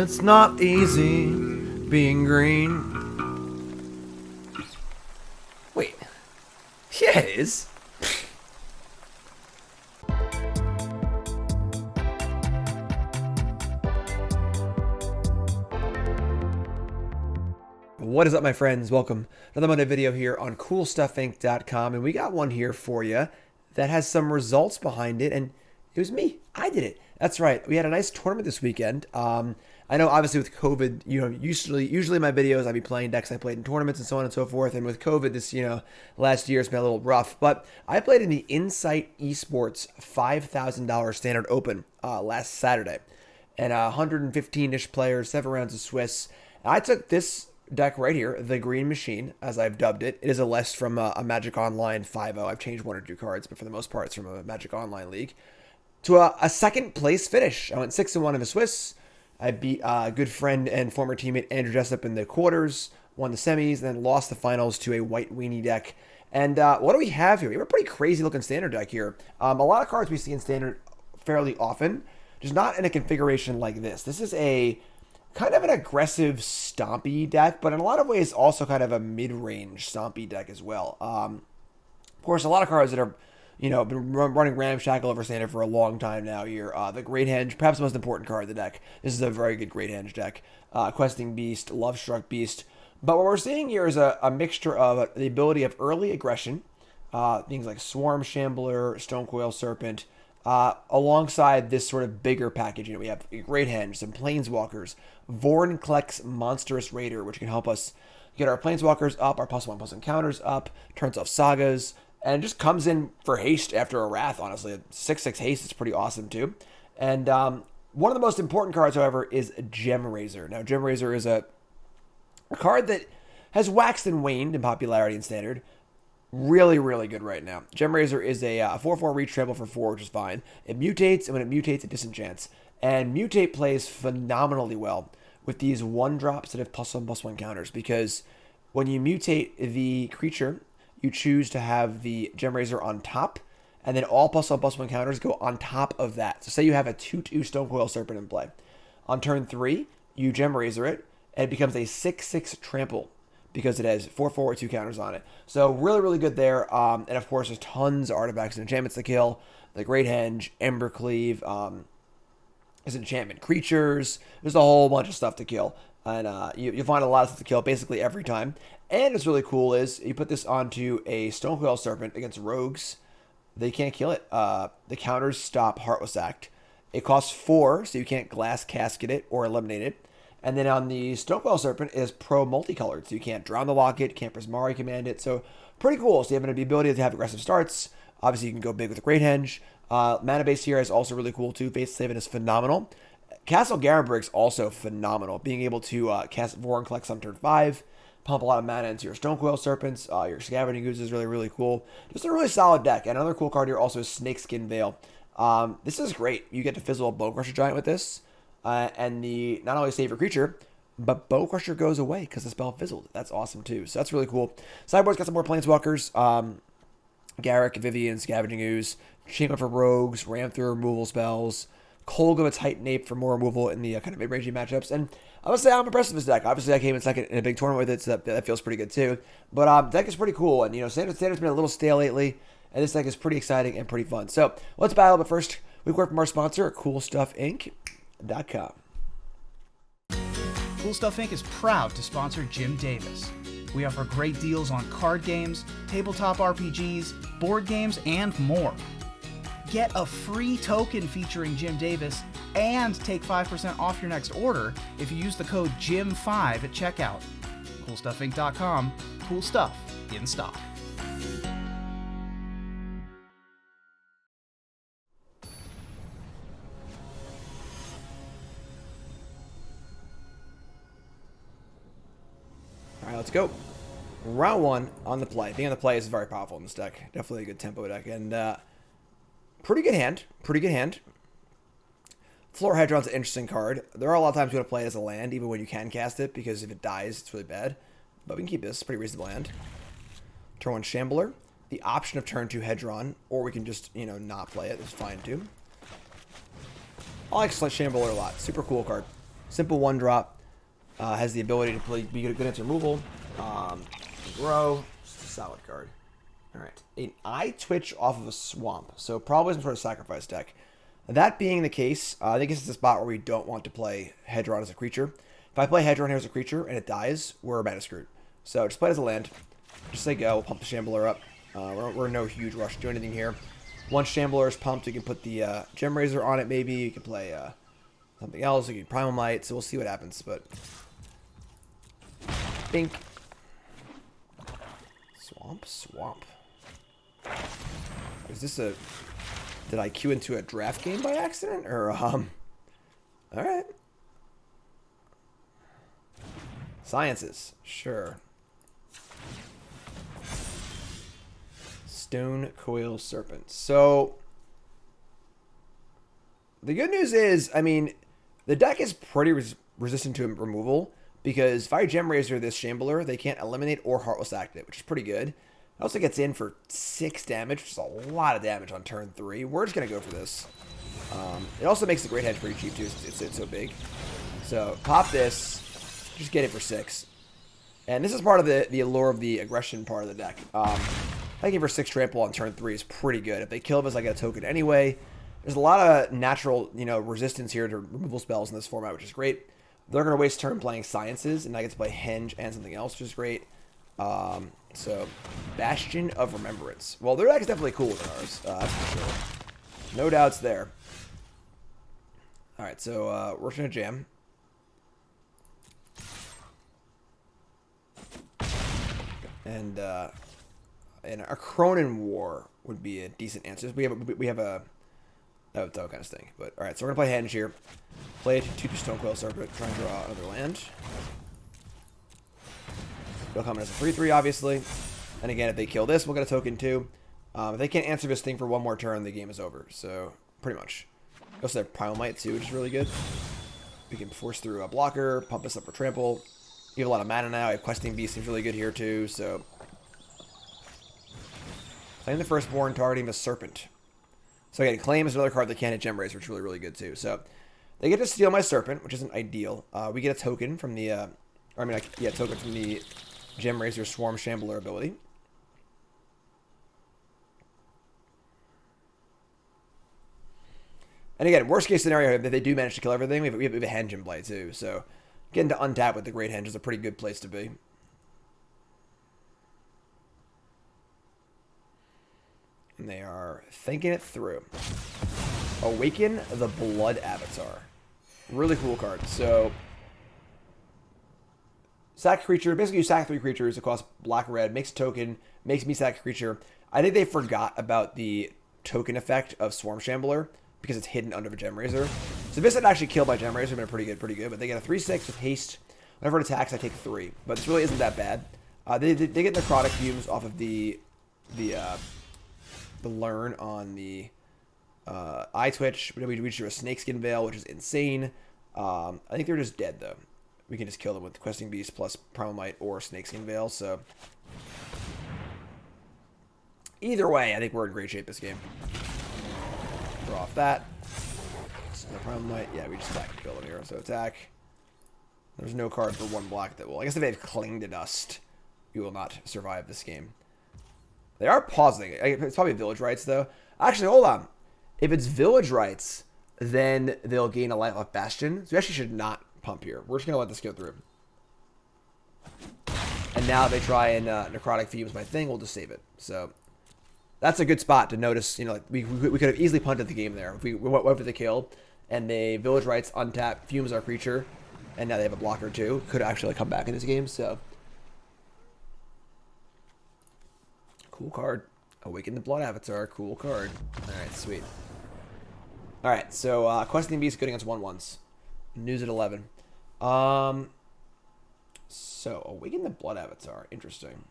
It's not easy being green. Wait. Yeah, it is. What is up, my friends? Welcome to another Monday video here on CoolStuffInc.com, and we got one here for you that has some results behind it, and it was me. I did it. That's right. We had a nice tournament this weekend. I know, obviously, with COVID, usually my videos I'd be playing decks I played in tournaments and so on and so forth, and with COVID, this last year it's been a little rough. But I played in the Insight Esports $5,000 Standard Open last Saturday, and 115-ish players, 7 rounds of Swiss. And I took this deck right here, the Green Machine, as I've dubbed it. It is a list from a Magic Online 5.0. I've changed 1 or 2 cards, but for the most part, it's from a Magic Online league. To a second place finish. I went 6-1 in the Swiss. I beat a good friend and former teammate Andrew Jessup in the quarters, won the semis, and then lost the finals to a white weenie deck. And what do we have here? We have a pretty crazy looking standard deck here. A lot of cards we see in standard fairly often, just not in a configuration like this. This is a kind of an aggressive stompy deck, but in a lot of ways also kind of a mid-range stompy deck as well. Of course, a lot of cards that are been running Ramshackle over standard for a long time now here. The Great Henge, perhaps the most important card of the deck. This is a very good Great Henge deck. Questing Beast, Lovestruck Beast. But what we're seeing here is a mixture of the ability of early aggression, things like Swarm Shambler, Stonecoil Serpent, alongside this sort of bigger package. We have Great Henge, some Planeswalkers, Vorinclex Monstrous Raider, which can help us get our Planeswalkers up, our +1/+1 encounters up, turns off Sagas, and just comes in for haste after a Wrath, honestly. A 6/6 haste is pretty awesome, too. And one of the most important cards, however, is Gemrazer. Now, Gemrazer is a card that has waxed and waned in popularity in Standard. Really, really good right now. Gemrazer is a 4/4 reach trample for 4, which is fine. It mutates, and when it mutates, it disenchants. And Mutate plays phenomenally well with these 1-drops that have +1/+1 counters, because when you mutate the creature, you choose to have the Gemrazer on top, and then all +1/+1 counters go on top of that. So say you have a 2/2 Stonecoil Serpent in play. On turn 3, you Gemrazer it, and it becomes a 6/6 trample because it has 4/4 with 2 counters on it. So really, really good there. And of course, there's tons of artifacts and enchantments to kill. The Great Henge, Embercleave, there's enchantment creatures. There's a whole bunch of stuff to kill. And you'll find a lot of stuff to kill basically every time. And what's really cool is you put this onto a Stonecoil Serpent against rogues. They can't kill it. The counters stop Heartless Act. It costs 4, so you can't Glass Casket it or eliminate it. And then on the Stonecoil Serpent is pro multicolored, so you can't Drown the Locket, can't Prismari command it. So pretty cool. So you have the ability to have aggressive starts. Obviously, you can go big with the Great Henge. Mana base here is also really cool too. Faceless Haven is phenomenal. Castle Garenbrig is also phenomenal. Being able to cast Vorinclex on turn 5, pump a lot of mana into your Stonecoil Serpents, your Scavenging Ooze is really, really cool. Just a really solid deck. And another cool card here also is Snakeskin Veil. This is great. You get to fizzle a Bone Crusher Giant with this, and the not only save your creature, but Bone Crusher goes away because the spell fizzled. That's awesome too. So that's really cool. Sideboard's got some more Planeswalkers. Garruk, Vivien, Scavenging Ooze, Chainweb for rogues, ram through removal spells, Kogla, Titan Ape for more removal in the kind of mid-rangey matchups. And I would say I'm impressed with this deck. Obviously, I came in second in a big tournament with it, so that feels pretty good too. But deck is pretty cool. And, Standard's been a little stale lately, and this deck is pretty exciting and pretty fun. So let's battle. But first, we work from our sponsor, CoolStuffInc.com. CoolStuffInc is proud to sponsor Jim Davis. We offer great deals on card games, tabletop RPGs, board games, and more. Get a free token featuring Jim Davis and take 5% off your next order if you use the code JIM5 at checkout. CoolStuffInc.com. Cool stuff in stock. All right, let's go. Round 1 on the play. Being on the play is very powerful in this deck. Definitely a good tempo deck. And pretty good hand. Pretty good hand. Florahedron's an interesting card. There are a lot of times you want to play it as a land, even when you can cast it, because if it dies, it's really bad. But we can keep this. Pretty reasonable hand. Turn 1 Shambler. The option of turn 2 Hedron, or we can just, not play it. It's fine, too. I like Shambler a lot. Super cool card. Simple 1-drop. Has the ability to be good against removal. Grow. Just a solid card. Alright. An Eye Twitch off of a Swamp. So probably some sort of sacrifice deck. That being the case, I think this is a spot where we don't want to play Hedron as a creature. If I play Hedron here as a creature and it dies, we're about to screwed. So just play it as a land. Just say go. We'll pump the Shambler up. We're in no huge rush to do anything here. Once Shambler is pumped, you can put the Gemrazer on it maybe. You can play something else. You can Primal Might. So we'll see what happens. But Bink. Swamp. Is this a... Did I queue into a draft game by accident? Or, Alright. Sciences. Sure. Stonecoil Serpent. So, the good news is, I mean, the deck is pretty resistant to removal, because if I Gemrazer this Shambler, they can't eliminate or Heartless Act it, which is pretty good. It also gets in for 6 damage, which is a lot of damage on turn 3. We're just going to go for this. It also makes the Great Henge pretty cheap, too, since it's so big. So, pop this. Just get it for 6. And this is part of the allure of the aggression part of the deck. Thinking for 6 trample on turn 3 is pretty good. If they kill us, I get a token anyway. There's a lot of natural, resistance here to removal spells in this format, which is great. They're going to waste turn playing Sciences, and I get to play Henge and something else, which is great. So, Bastion of Remembrance. Well, their deck is definitely cooler than ours. That's for sure. No doubts there. Alright, so we're going to jam. And a Cronin War would be a decent answer. We have a that kind of thing. But alright, so we're gonna play Henge here. Play it to Stonecoil Serpent, try and draw another land. They'll come in as a 3/3, obviously. And again, if they kill this, we'll get a token too. If they can't answer this thing for one more turn, the game is over. So pretty much. We also have Primal Might too, which is really good. We can force through a blocker, pump this up for trample. You have a lot of mana now. Questing Beast seems really good here too, so... Claim the Firstborn, targeting the Serpent. So again, Claim is another card that can't hit Gemrazer, which is really, really good too. So, they get to steal my Serpent, which isn't ideal. We get a token from the... token from the Gemrazer Swarm Shambler ability. And again, worst case scenario, if they do manage to kill everything, we have a Henge in play too, so... Getting to untap with the Great Henge is a pretty good place to be. And they are thinking it through. Awaken the Blood Avatar. Really cool card. So, sack creature. Basically, you sack 3 creatures. It costs black or red. Makes a token. Makes me sack a creature. I think they forgot about the token effect of Swarm Shambler, because it's hidden under the Gemrazer. So if this had actually killed my Gemrazer, it would have been pretty good. But they get a 3/6 with haste. Whenever it attacks, I take 3. But this really isn't that bad. They get Necrotic Fumes off of the learn on the Eye Twitch. We reach a Snakeskin Veil, which is insane. I think they're just dead, though. We can just kill them with Questing Beast plus Primal Might or Snakeskin Veil. So either way, I think we're in great shape this game. Draw off that. No Primal Might. Yeah, we just attack and kill them here. So attack. There's no card for 1 block that will... I guess if they have Cling to Dust, you will not survive this game. They are pausing. It's probably Village Rites, though. Actually, hold on. If it's Village Rites, then they'll gain a life off Bastion. So we actually should not pump here. We're just going to let this go through. And now if they try and Necrotic Fumes my thing, we'll just save it. So... That's a good spot to notice, we could have easily punted the game there. If we went for the kill, and they Village Rites, untap, fumes our creature, and now they have a blocker too. Could actually come back in this game, so. Cool card. Awaken the Blood Avatar, cool card. Alright, sweet. Alright, so Questing Beast good against 1/1s. News at 11. So, Awaken the Blood Avatar, interesting.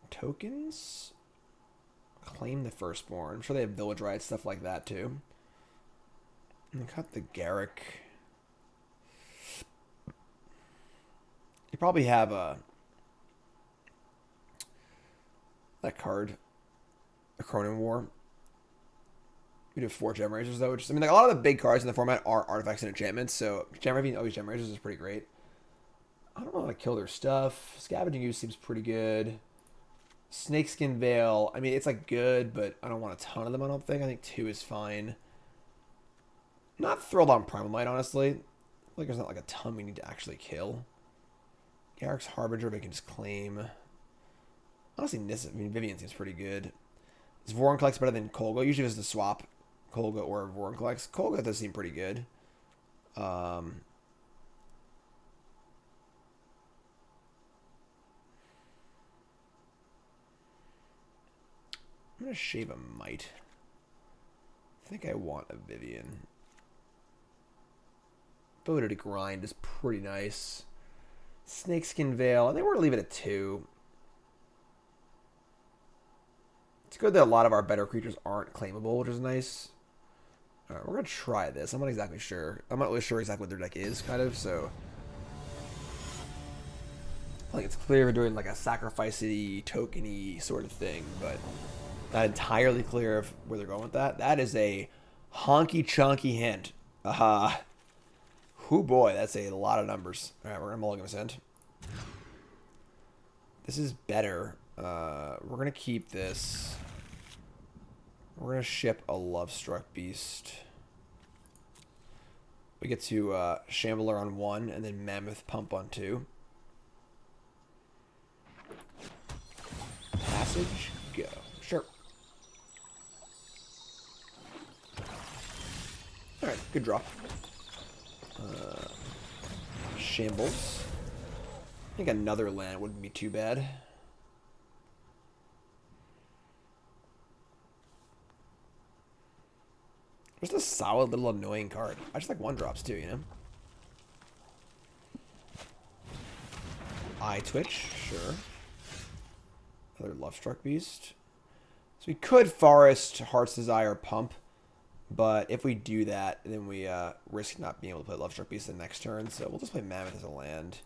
Tokens? Claim the Firstborn. I'm sure they have Village Rites, stuff like that too. And cut the Garruk. You probably have that card, a Cronin War. We do 4 Gemrazers though, which is, I mean, like a lot of the big cards in the format are artifacts and enchantments, so having always Gemrazers is pretty great. I don't know how to kill their stuff. Scavenging Ooze seems pretty good. Snakeskin Veil, I mean, it's like good, but I don't want a ton of them, I don't think. I think 2 is fine. Not thrilled on Primal Might, honestly. Like there's not like a ton we need to actually kill. Garruk's Harbinger, we can just claim. Honestly, Vivien seems pretty good. Is Vorinclex better than Kogla? Usually it's the swap Kogla or Vorinclex. Kogla does seem pretty good. I'm going to shave a Might. I think I want a Vivien. Ability to grind is pretty nice. Snakeskin Veil, I think we're going to leave it at 2. It's good that a lot of our better creatures aren't claimable, which is nice. Alright, we're going to try this. I'm not exactly sure. I'm not really sure exactly what their deck is, kind of, so... I think it's clear we're doing like a sacrifice-y, token-y sort of thing, but not entirely clear of where they're going with that. That is a honky-chunky hint. Whoo boy, that's a lot of numbers. Alright, we're going to mulligan this end. This is better. We're going to keep this. We're going to ship a Lovestruck Beast. We get to Shambler on 1 and then Mammoth Pump on 2. Passage, go. Sure. Alright, good draw. Shambles. I think another land wouldn't be too bad. Just a solid little annoying card. I just like 1-drops too, you know? Eye Twitch, sure. Another Lovestruck Beast. So we could Forest, Heart's Desire, Pump. But if we do that, then we risk not being able to play Lovestruck Beast the next turn. So we'll just play Mammoth as a land.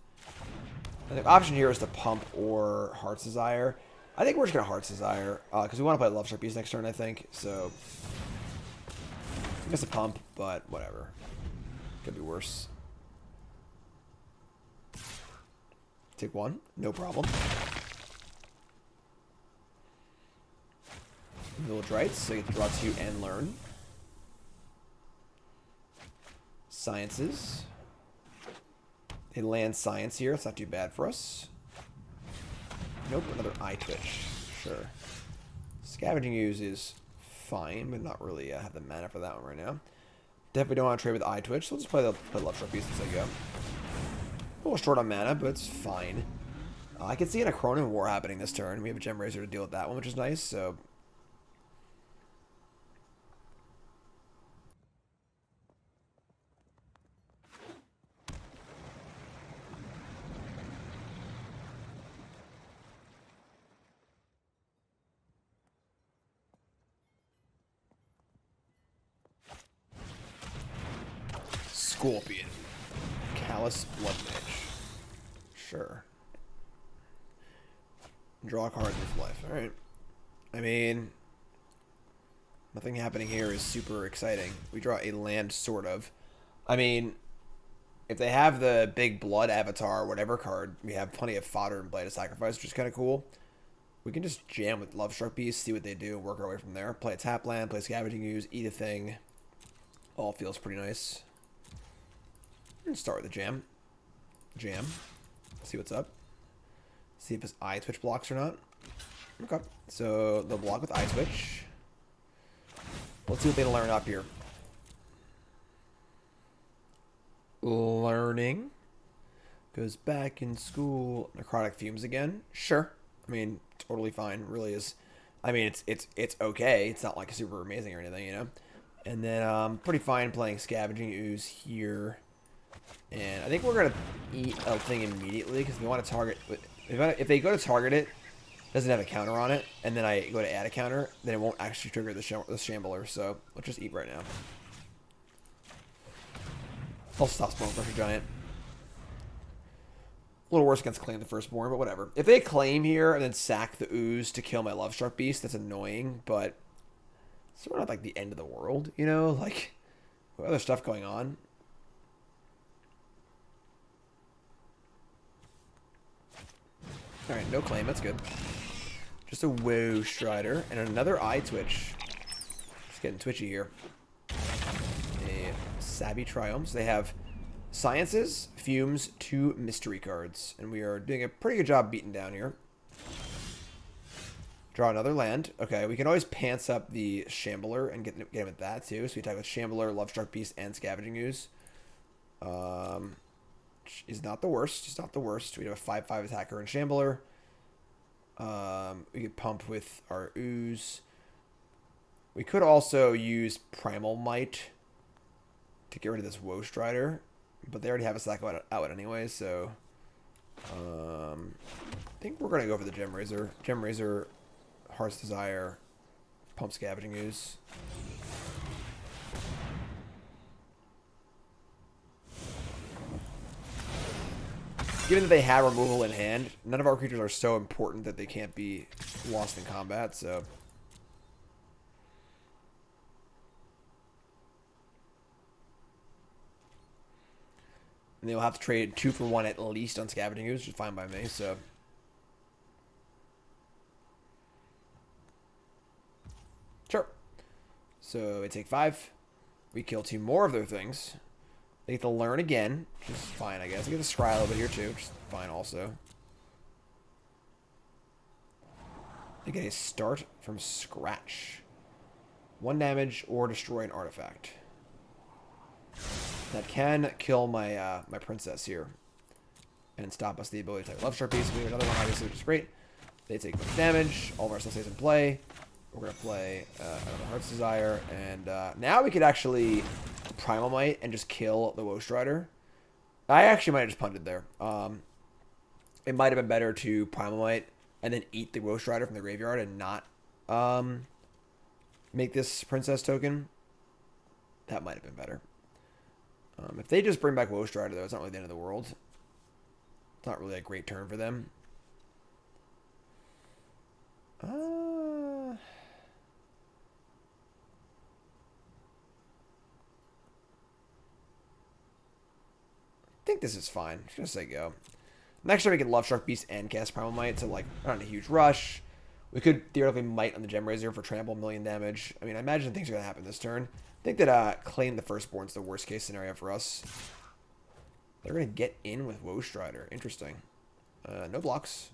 And the option here is to Pump or Heart's Desire. I think we're just going to Heart's Desire. Because we want to play Lovestruck Beast next turn, I think. So... I guess a Pump, but whatever. Could be worse. Take 1, no problem. Village Rites, so you get to draw 2 and learn. Sciences. They land Science here, it's not too bad for us. Nope, another Eye Twitch. Sure. Scavenging Ooze is fine, but not really have the mana for that one right now. Definitely don't want to trade with Eye Twitch, so we'll just play Lovestruck Beast as I go. A little short on mana, but it's fine. I can see an Acronin War happening this turn. We have a Gemrazer to deal with that one, which is nice, so... Scorpion. Callous Blood Mage. Sure. Draw a card in his life. Alright. I mean... nothing happening here is super exciting. We draw a land, sort of. I mean... if they have the big blood avatar or whatever card, we have plenty of fodder and Blade of Sacrifice, which is kind of cool. We can just jam with Lovestruck Beast, see what they do, and work our way from there. Play a tap land, play Scavenging Ooze, eat a thing. All feels pretty nice. Let's start with the jam. Jam. See what's up. See if his Eye Twitch blocks or not. Okay. So they'll block with Eye Twitch. Let's see what they learn up here. Learning. Goes back in school. Necrotic Fumes again. Sure. I mean, totally fine. Really is. I mean, it's okay. It's not like super amazing or anything, you know. And then pretty fine playing Scavenging Ooze here. And I think we're going to eat a thing immediately because we want to target... if they go to target it, doesn't have a counter on it, and then I go to add a counter, then it won't actually trigger the Shambler, so let's just eat right now. I'll stop Smoke Pressure Giant. A little worse against Claim the Firstborn, but whatever. If they claim here and then sack the Ooze to kill my Lovestruck Beast, that's annoying, but So we're not like the end of the world, you know? Like, what other stuff going on? Alright, no claim. That's good. Just a Woe Strider and another Eye Twitch. Just getting twitchy here. A Savvy Triomes. They have Sciences, Fumes, 2 Mystery cards. And we are doing a pretty good job beating down here. Draw another land. Okay, we can always pants up the Shambler and get him at that too. So we attack with Shambler, Lovestruck Beast, and Scavenging Ooze. Is not the worst. It's not the worst. We have a 5/5 attacker and Shambler. We could pump with our Ooze. We could also use Primal Might to get rid of this Woe Strider, but they already have a stack out anyway, so I think we're gonna go for the Gemrazer. Gemrazer, Heart's Desire, pump Scavenging Ooze. Given that they have removal in hand, none of our creatures are so important that they can't be lost in combat, so... And they'll have to trade 2 for 1 at least on Scavenging Ooze, which is fine by me, so... Sure. So, they take 5. We kill 2 more of their things. They get to learn again, which is fine, I guess. We get to scry a little bit here, too, which is fine also. They get a start from scratch. 1 damage or destroy an artifact. That can kill my my princess here. And stop us the ability to attack Lovestruck Beast. We have another one, obviously, which is great. They take much damage. All of our stuff stays in play. We're going to play another Heart's Desire. And now we could actually Primal Might and just kill the Woe Strider. I actually might have just punted there. It might have been better to Primal Might and then eat the Woe Strider from the graveyard and not make this Princess token. That might have been better. If they just bring back Woe Strider, though, it's not really the end of the world. It's not really a great turn for them. I think this is fine. I'm just going to say go. Next turn we can Lovestruck Beast and cast Primal Might, so like, not in a huge rush. We could theoretically Might on the Gemrazer for trample, 1,000,000 damage. I mean, I imagine things are going to happen this turn. I think that Claim the Firstborn is the worst case scenario for us. They're going to get in with Woe Strider. Interesting. No blocks.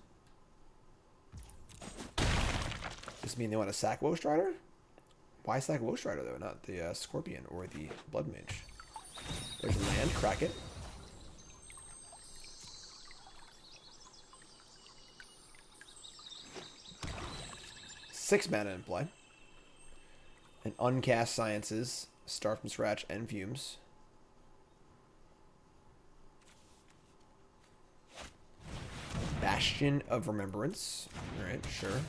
Does this mean they want to sack Woe Strider? Why sack Woe Strider, though, not the Scorpion or the Blood Mage? There's land. Crack it. Six mana in play. And uncast Sciences, Start from Scratch, and Fumes. Bastion of Remembrance. Alright, sure.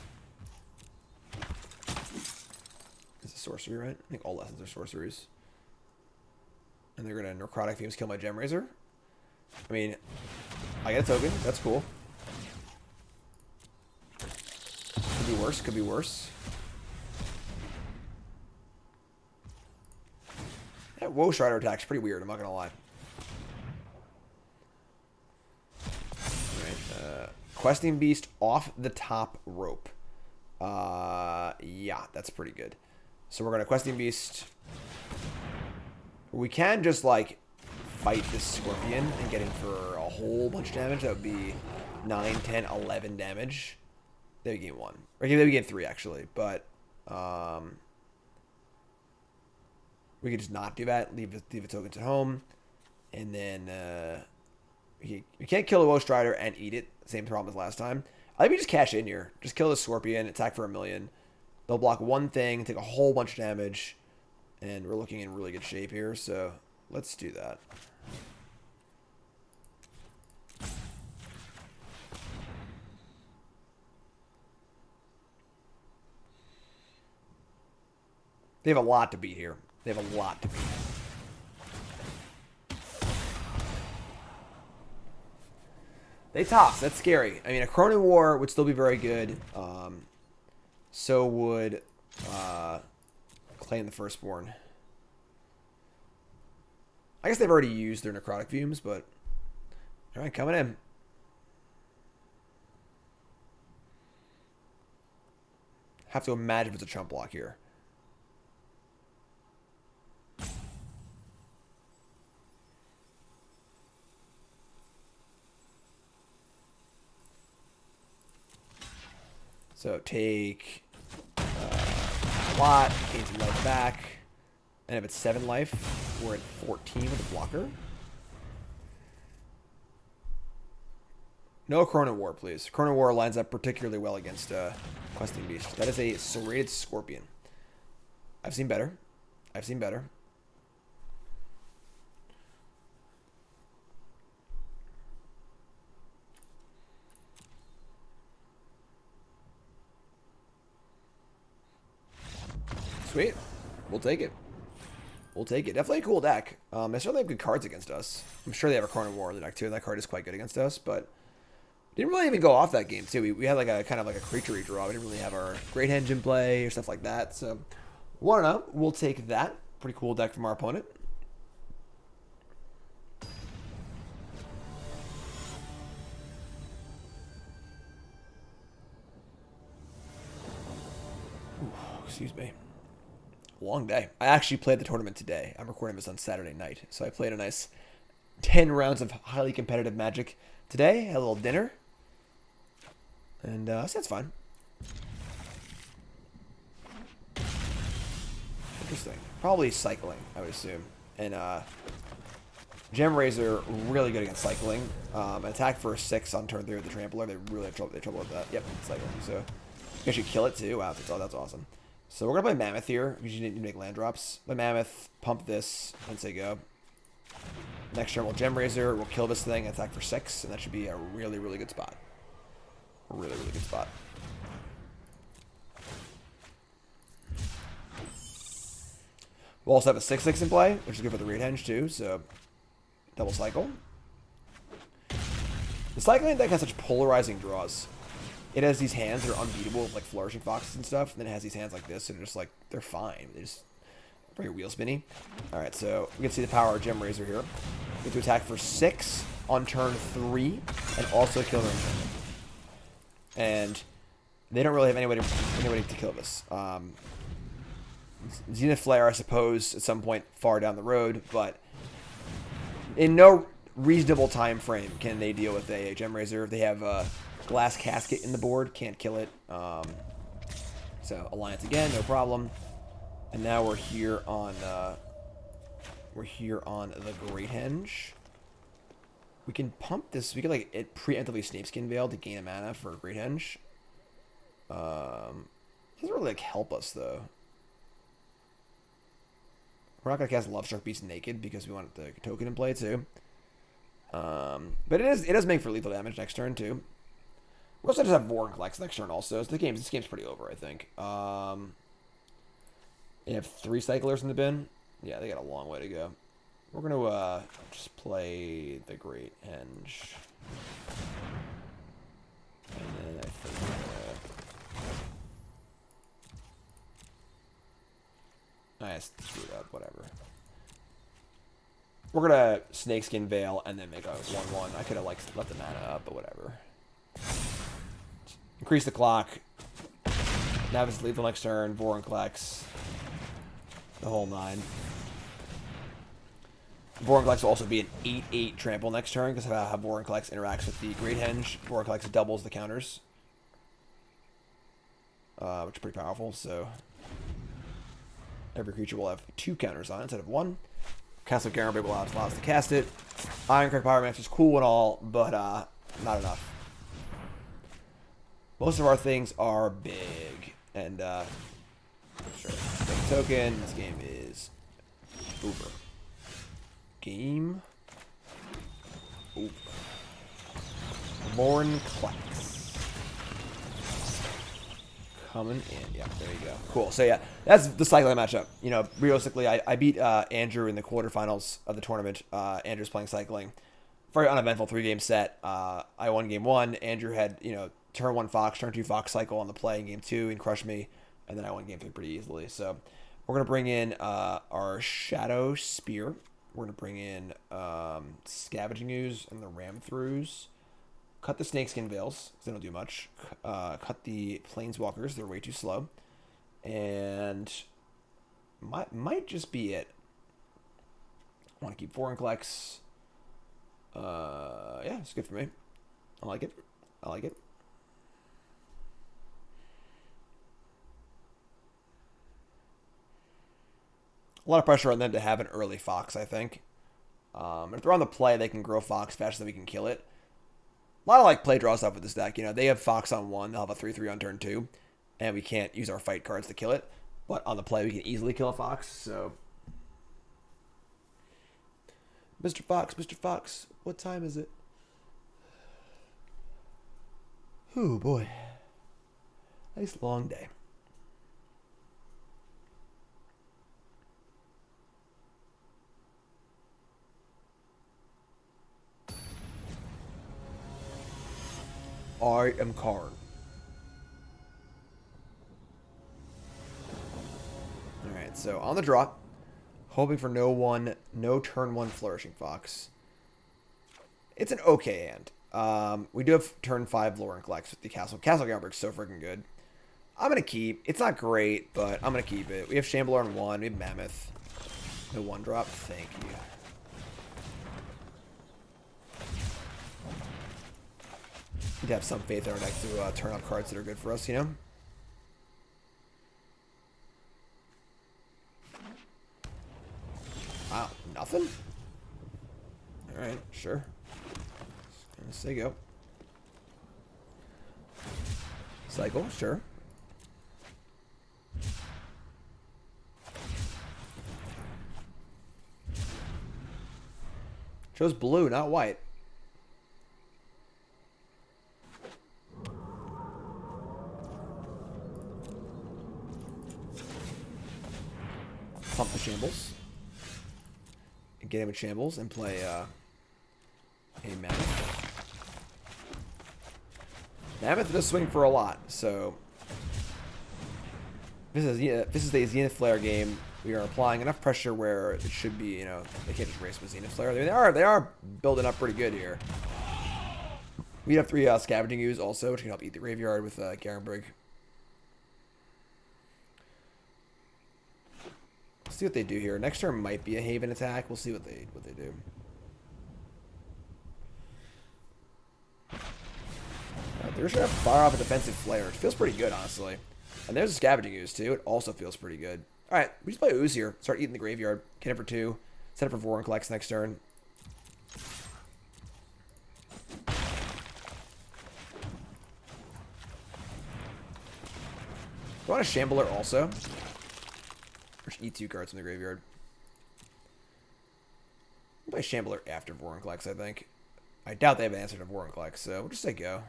It's a sorcery, right? I think all lessons are sorceries. And they're going to Necrotic Fumes kill my Gemrazer. I mean, I get a token. That's cool. Could be worse. Could be worse. That Woe Strider attack's pretty weird. I'm not going to lie. Alright. Questing Beast off the top rope. Yeah, that's pretty good. So we're going to Questing Beast. We can just, like, fight this Scorpion and get in for a whole bunch of damage. That would be 9, 10, 11 damage. Then we gain 1. Or maybe we gain 3, actually. But, we could just not do that. Leave the tokens at home. And then, we can't kill the Woe Strider and eat it. Same problem as last time. I think we just cash in here. Just kill the Scorpion, attack for 1,000,000. They'll block one thing, take a whole bunch of damage. And we're looking in really good shape here, so let's do that. They have a lot to beat here. They have a lot to beat. They toss. That's scary. I mean, a Cronin War would still be very good. So would claim the Firstborn. I guess they've already used their Necrotic Fumes, but... Alright, coming in. Have to imagine if it's a chump block here. So take a lot, gain some life back. And if it's 7 life, we're at 14 with a blocker. No Chrono War, please. Chrono War lines up particularly well against Questing Beast. That is a Serrated Scorpion. I've seen better. I've seen better. Sweet. We'll take it. We'll take it. Definitely a cool deck. They certainly have good cards against us. I'm sure they have a Chrono War in the deck too, and that card is quite good against us, but didn't really even go off that game too. We had like a kind of like a creature redraw. We didn't really have our Great Henge in play or stuff like that. So 1-0. We'll take that. Pretty cool deck from our opponent. Ooh, excuse me. Long day. I actually played the tournament today. I'm recording this on Saturday night. So I played a nice 10 rounds of highly competitive Magic today. Had a little dinner. And so that's fine. Interesting. Probably cycling, I would assume. And Gemrazer, really good against cycling. Attack for a 6 on turn 3 with the Trampler. They really have trouble with that. Yep, cycling. So you can actually kill it too. Wow, that's awesome. So we're going to play Mammoth here, because you need to make land drops. Play Mammoth, pump this, and say go. Next turn we'll Gemrazer, we'll kill this thing, attack for 6, and that should be a really, really good spot. A really, really good spot. We'll also have a 6/6 in play, which is good for the Great Henge too, so double cycle. The cycling deck has such polarizing draws. It has these hands that are unbeatable with like Flourishing Foxes and stuff, and then it has these hands like this, and they're just like, they're fine. They just very wheel spinny. Alright, so we can see the power of Gemrazer here. We get to attack for 6 on turn 3, and also kill their enchantment. And they don't really have any way to kill this. Zenith Flare, I suppose, at some point far down the road, but in no reasonable time frame can they deal with a Gemrazer. If they have a Glass Casket in the board, can't kill it. So Alliance again, no problem. And now we're here on the Great Henge. We can pump this. We can like preemptively Snakeskin Veil to gain a mana for Great Henge. Doesn't really like help us though. We're not gonna cast Lovestruck Beast naked because we want the token in play too. But it does make for lethal damage next turn too. We also just have Vorinclex next turn also. So this game's pretty over, I think. They have 3 cyclers in the bin. Yeah, they got a long way to go. We're gonna just play the Great Henge. And then I think I screwed up, whatever. We're gonna Snakeskin Veil and then make a 1/1. I could have like left the mana up, but whatever. Increase the clock. Now it's lethal next turn, Vorinclex. The whole 9. Vorinclex will also be an 8/8 trample next turn because of how Vorinclex interacts with the Great Henge. Vorinclex doubles the counters, which is pretty powerful. So every creature will have 2 counters on it instead of 1. Castle Garenbrig will allow us to cast it. Ironcrag Power Master is cool and all, but not enough. Most of our things are big, and sure, big token. This game is over. Game over. Vorinclex coming in. Yeah, there you go. Cool. So yeah, that's the cycling matchup. You know, realistically, I beat Andrew in the quarterfinals of the tournament. Andrew's playing cycling. Very uneventful 3-game set. I won game 1. Andrew had, you know, turn 1 Fox, turn 2 Fox cycle on the play in game 2 and crushed me. And then I won game 3 pretty easily. So We're going to bring in our Shadowspear. We're going to bring in Scavenging Ooze and the Ram Throughs. Cut the Snakeskin Veils, because they don't do much. Cut the Planeswalkers, they're way too slow. And might just be it. I want to keep Vorinclex. Yeah, it's good for me. I like it. I like it. A lot of pressure on them to have an early Fox, I think. If they're on the play, they can grow Fox faster than we can kill it. A lot of like play draw stuff with this deck. You know, they have Fox on 1, they'll have a 3/3 on turn 2, and we can't use our fight cards to kill it. But on the play, we can easily kill a Fox. So, Mr. Fox, what time is it? Ooh, boy. Nice long day. I am Karn. Alright, so on the draw, hoping for no turn 1 Flourishing Fox. It's an okay hand. We do have turn 5 Vorinclex with the Castle Garenbrig, so freaking good. I'm going to keep. It's not great, but I'm going to keep it. We have Shambler on 1, we have Mammoth. No 1-drop, thank you. We'd have some faith in our deck to turn up cards that are good for us, you know? Wow, nothing? Alright, sure. Just gonna say go. Cycle, sure. Chose blue, not white. Pump the Shambles. And get him with Shambles and play a Mammoth. Mammoth does swing for a lot, so this is the Zenith Flare game. We are applying enough pressure where it should be, you know, they can't just race with Zenith Flare. They are building up pretty good here. We have 3 Scavenging Ooze also, which can help eat the graveyard with Garenbrig. See what they do here. Next turn might be a Haven attack. We'll see what they do. They're just gonna fire off a defensive flare, which feels pretty good, honestly. And there's a Scavenging Ooze too. It also feels pretty good. All right, we just play Ooze here. Start eating the graveyard. Get it for 2. Set it for Vorinclex next turn. I want a Shambler also. Just eat 2 cards from the graveyard. We'll play Shambler after Vorinclex, I think. I doubt they have an answer to Vorinclex, so we'll just say go.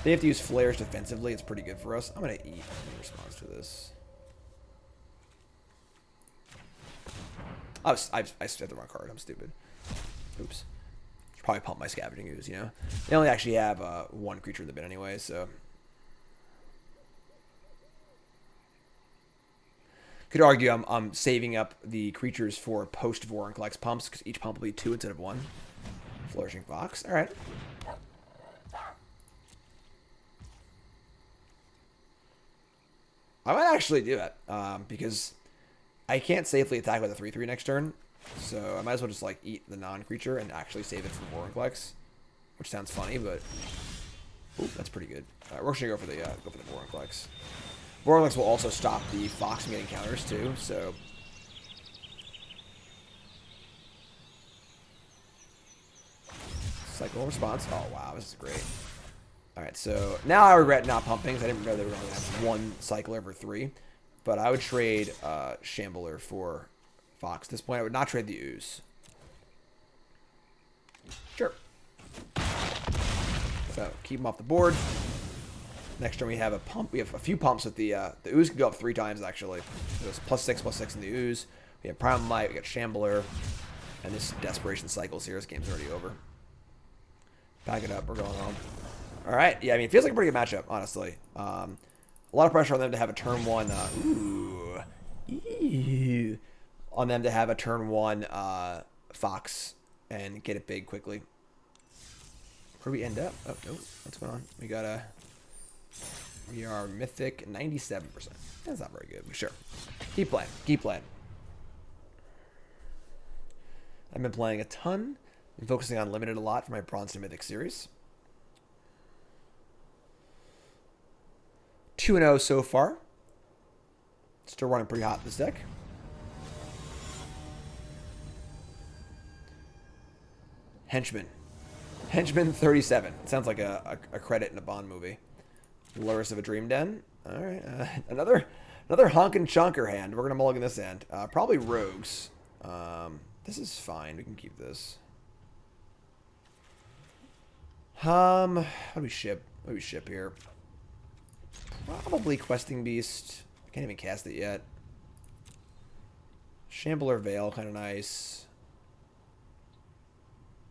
They have to use flares defensively. It's pretty good for us. I'm going to eat in response to this. I said the wrong card. I'm stupid. Oops. Should probably pump my Scavenging Ooze, you know? They only actually have 1 creature in the bin anyway, so. Could argue I'm saving up the creatures for post-Vorinclex pumps, because each pump will be 2 instead of 1. Flourishing Fox. Alright. I might actually do it, because I can't safely attack with a 3/3 next turn, so I might as well just like eat the non-creature and actually save it for Vorinclex, which sounds funny, but ooh, that's pretty good. We're just gonna go for the Vorinclex. Vorinclex will also stop the Fox from getting counters too, so cycle response. Oh wow, this is great. All right, so now I regret not pumping because I didn't know they were going to have 1 cycle over 3. But I would trade Shambler for Fox. At this point, I would not trade the Ooze. Sure. So keep them off the board. Next turn we have a pump. We have a few pumps with the Ooze can go up 3 times actually. It was +6/+6 in the Ooze. We have Primal Might. We got Shambler. And this desperation cycles here. This game's already over. Pack it up. We're going home. All right. Yeah, I mean, it feels like a pretty good matchup, honestly. A lot of pressure on them to have a turn one. On them to have a turn one Fox and get it big quickly. Where do we end up? Oh, no. What's going on? We are mythic 97%. That's not very good, but sure. Keep playing. Keep playing. I've been playing a ton. Been focusing on limited a lot for my Bronze to Mythic series. 2-0 so far. Still running pretty hot this deck. Henchman. Henchman 37. Sounds like a credit in a Bond movie. Lurrus of a Dream Den. Alright. Another honkin' chonker hand. We're going to mulligan this hand. Probably Rogues. This is fine. We can keep this. What do we ship? What do we ship here? Probably Questing Beast. I can't even cast it yet. Shambler Veil, kind of nice.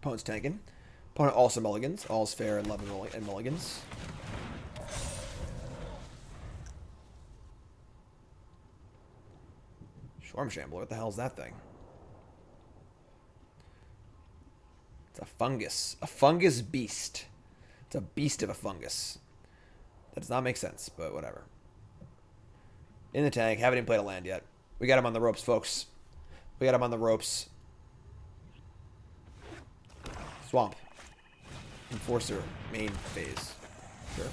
Opponent's tanking. Opponent also mulligans. All's fair in love and mulligans. Swarm Shambler, what the hell is that thing? It's a fungus. A fungus beast. It's a beast of a fungus. That does not make sense, but whatever. In the tank. Haven't even played a land yet. We got him on the ropes, folks. We got him on the ropes. Swamp. Enforcer. Main phase. Sure.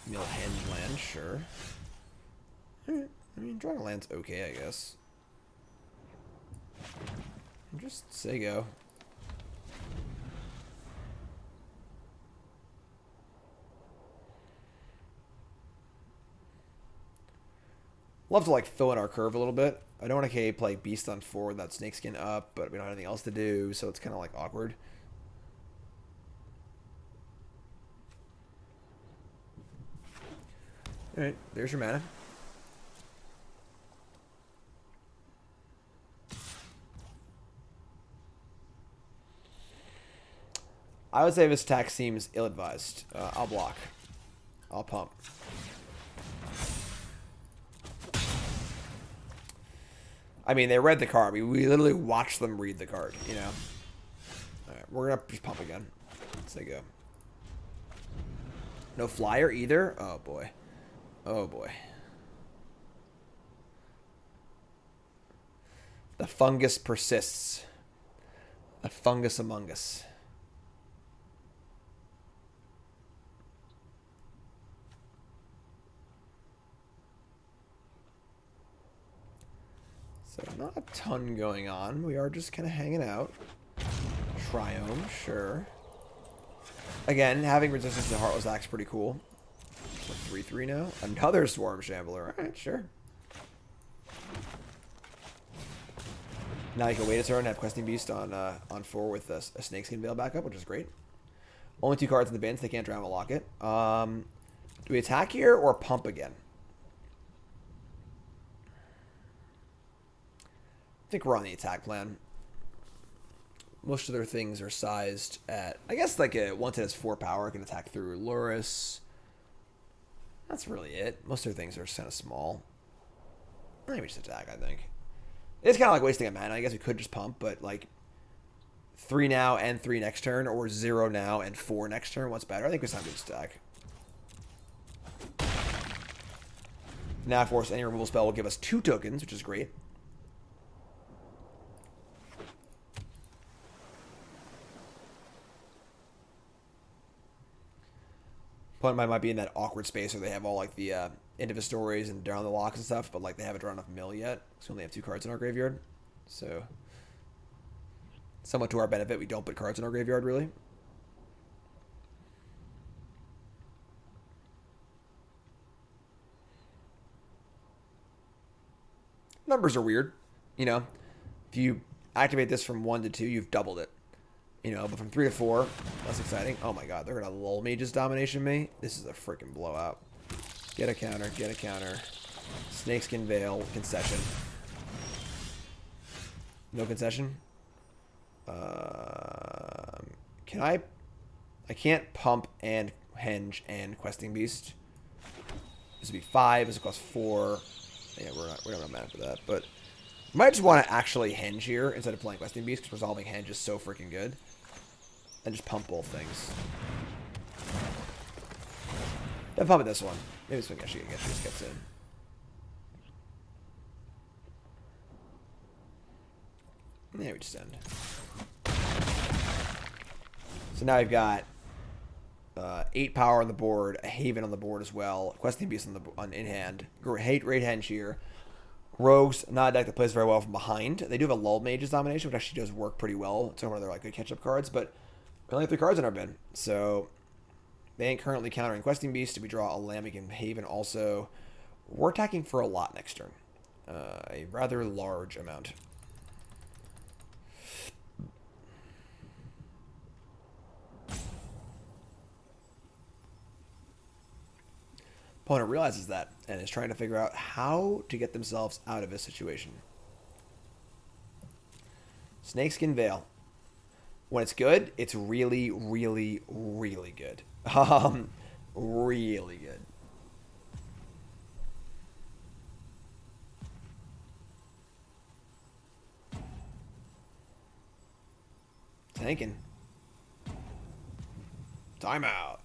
Mill Henge land. Sure. Alright. I mean, drawing a land's okay, I guess. Just say go. Love to like fill in our curve a little bit. I don't want to play Beast on 4 without Snakeskin up, but we don't have anything else to do, so it's kind of like awkward. Alright, there's your mana. I would say this attack seems ill-advised. I'll block. I'll pump. I mean, they read the card. We literally watched them read the card, you know? Alright, we're going to just pump again. Let's say go. No flyer either? Oh, boy. Oh, boy. The fungus persists. A fungus among us. So not a ton going on. We are just kind of hanging out. Triome, sure. Again, having resistance to Heartless Axe pretty cool. 3/3 now. Another Swarm Shambler. Alright, sure. Now you can wait a turn and have Questing Beast on 4 with a Snakeskin Veil backup, which is great. Only 2 cards in the bin, so they can't Drama Lock it. Do we attack here or pump again? I think we're on the attack plan. Most of their things are sized at, I guess, like once it has 4 power, it can attack through Lurrus. That's really it. Most of their things are kind of small. Maybe just attack, I think. It's kind of like wasting a mana. I guess we could just pump, but like 3 now and 3 next turn, or 0 now and 4 next turn. What's better? I think it's time to just attack. Now, of course, any removal spell will give us 2 tokens, which is great. Opponent might be in that awkward space where they have all like the end of his stories and down the locks and stuff, but like they haven't drawn enough mill yet, so we only have 2 cards in our graveyard. So, somewhat to our benefit, we don't put cards in our graveyard really. Numbers are weird, you know. If you activate this from 1 to 2, you've doubled it. You know, but from 3 to 4, less exciting. Oh my god, they're going to lull me, just domination me. This is a freaking blowout. Get a counter, get a counter. Snakeskin Veil, concession. No concession? Can I? I can't pump and henge and questing beast. This would be 5. This would cost 4. Yeah, we're not mad for that, but I might just want to actually henge here instead of playing questing beast because resolving henge is so freaking good, and just pump both things. Then pump it this one. Maybe this one actually just gets in. There we just end. So now we've got 8 power on the board, a Haven on the board as well, questing beast in hand. Great Henge here. Rogues, not a deck that plays very well from behind. They do have a Lull Mage's Domination, which actually does work pretty well. It's one of their like good catch-up cards, but we only have 3 cards in our bin, so they ain't currently countering questing beast. If we draw a Lambic and Haven also, we're attacking for a lot next turn, a rather large amount. Opponent realizes that and is trying to figure out how to get themselves out of this situation. Snakeskin Veil. When it's good, it's really, really, really good. Really good. Tanking. Timeout.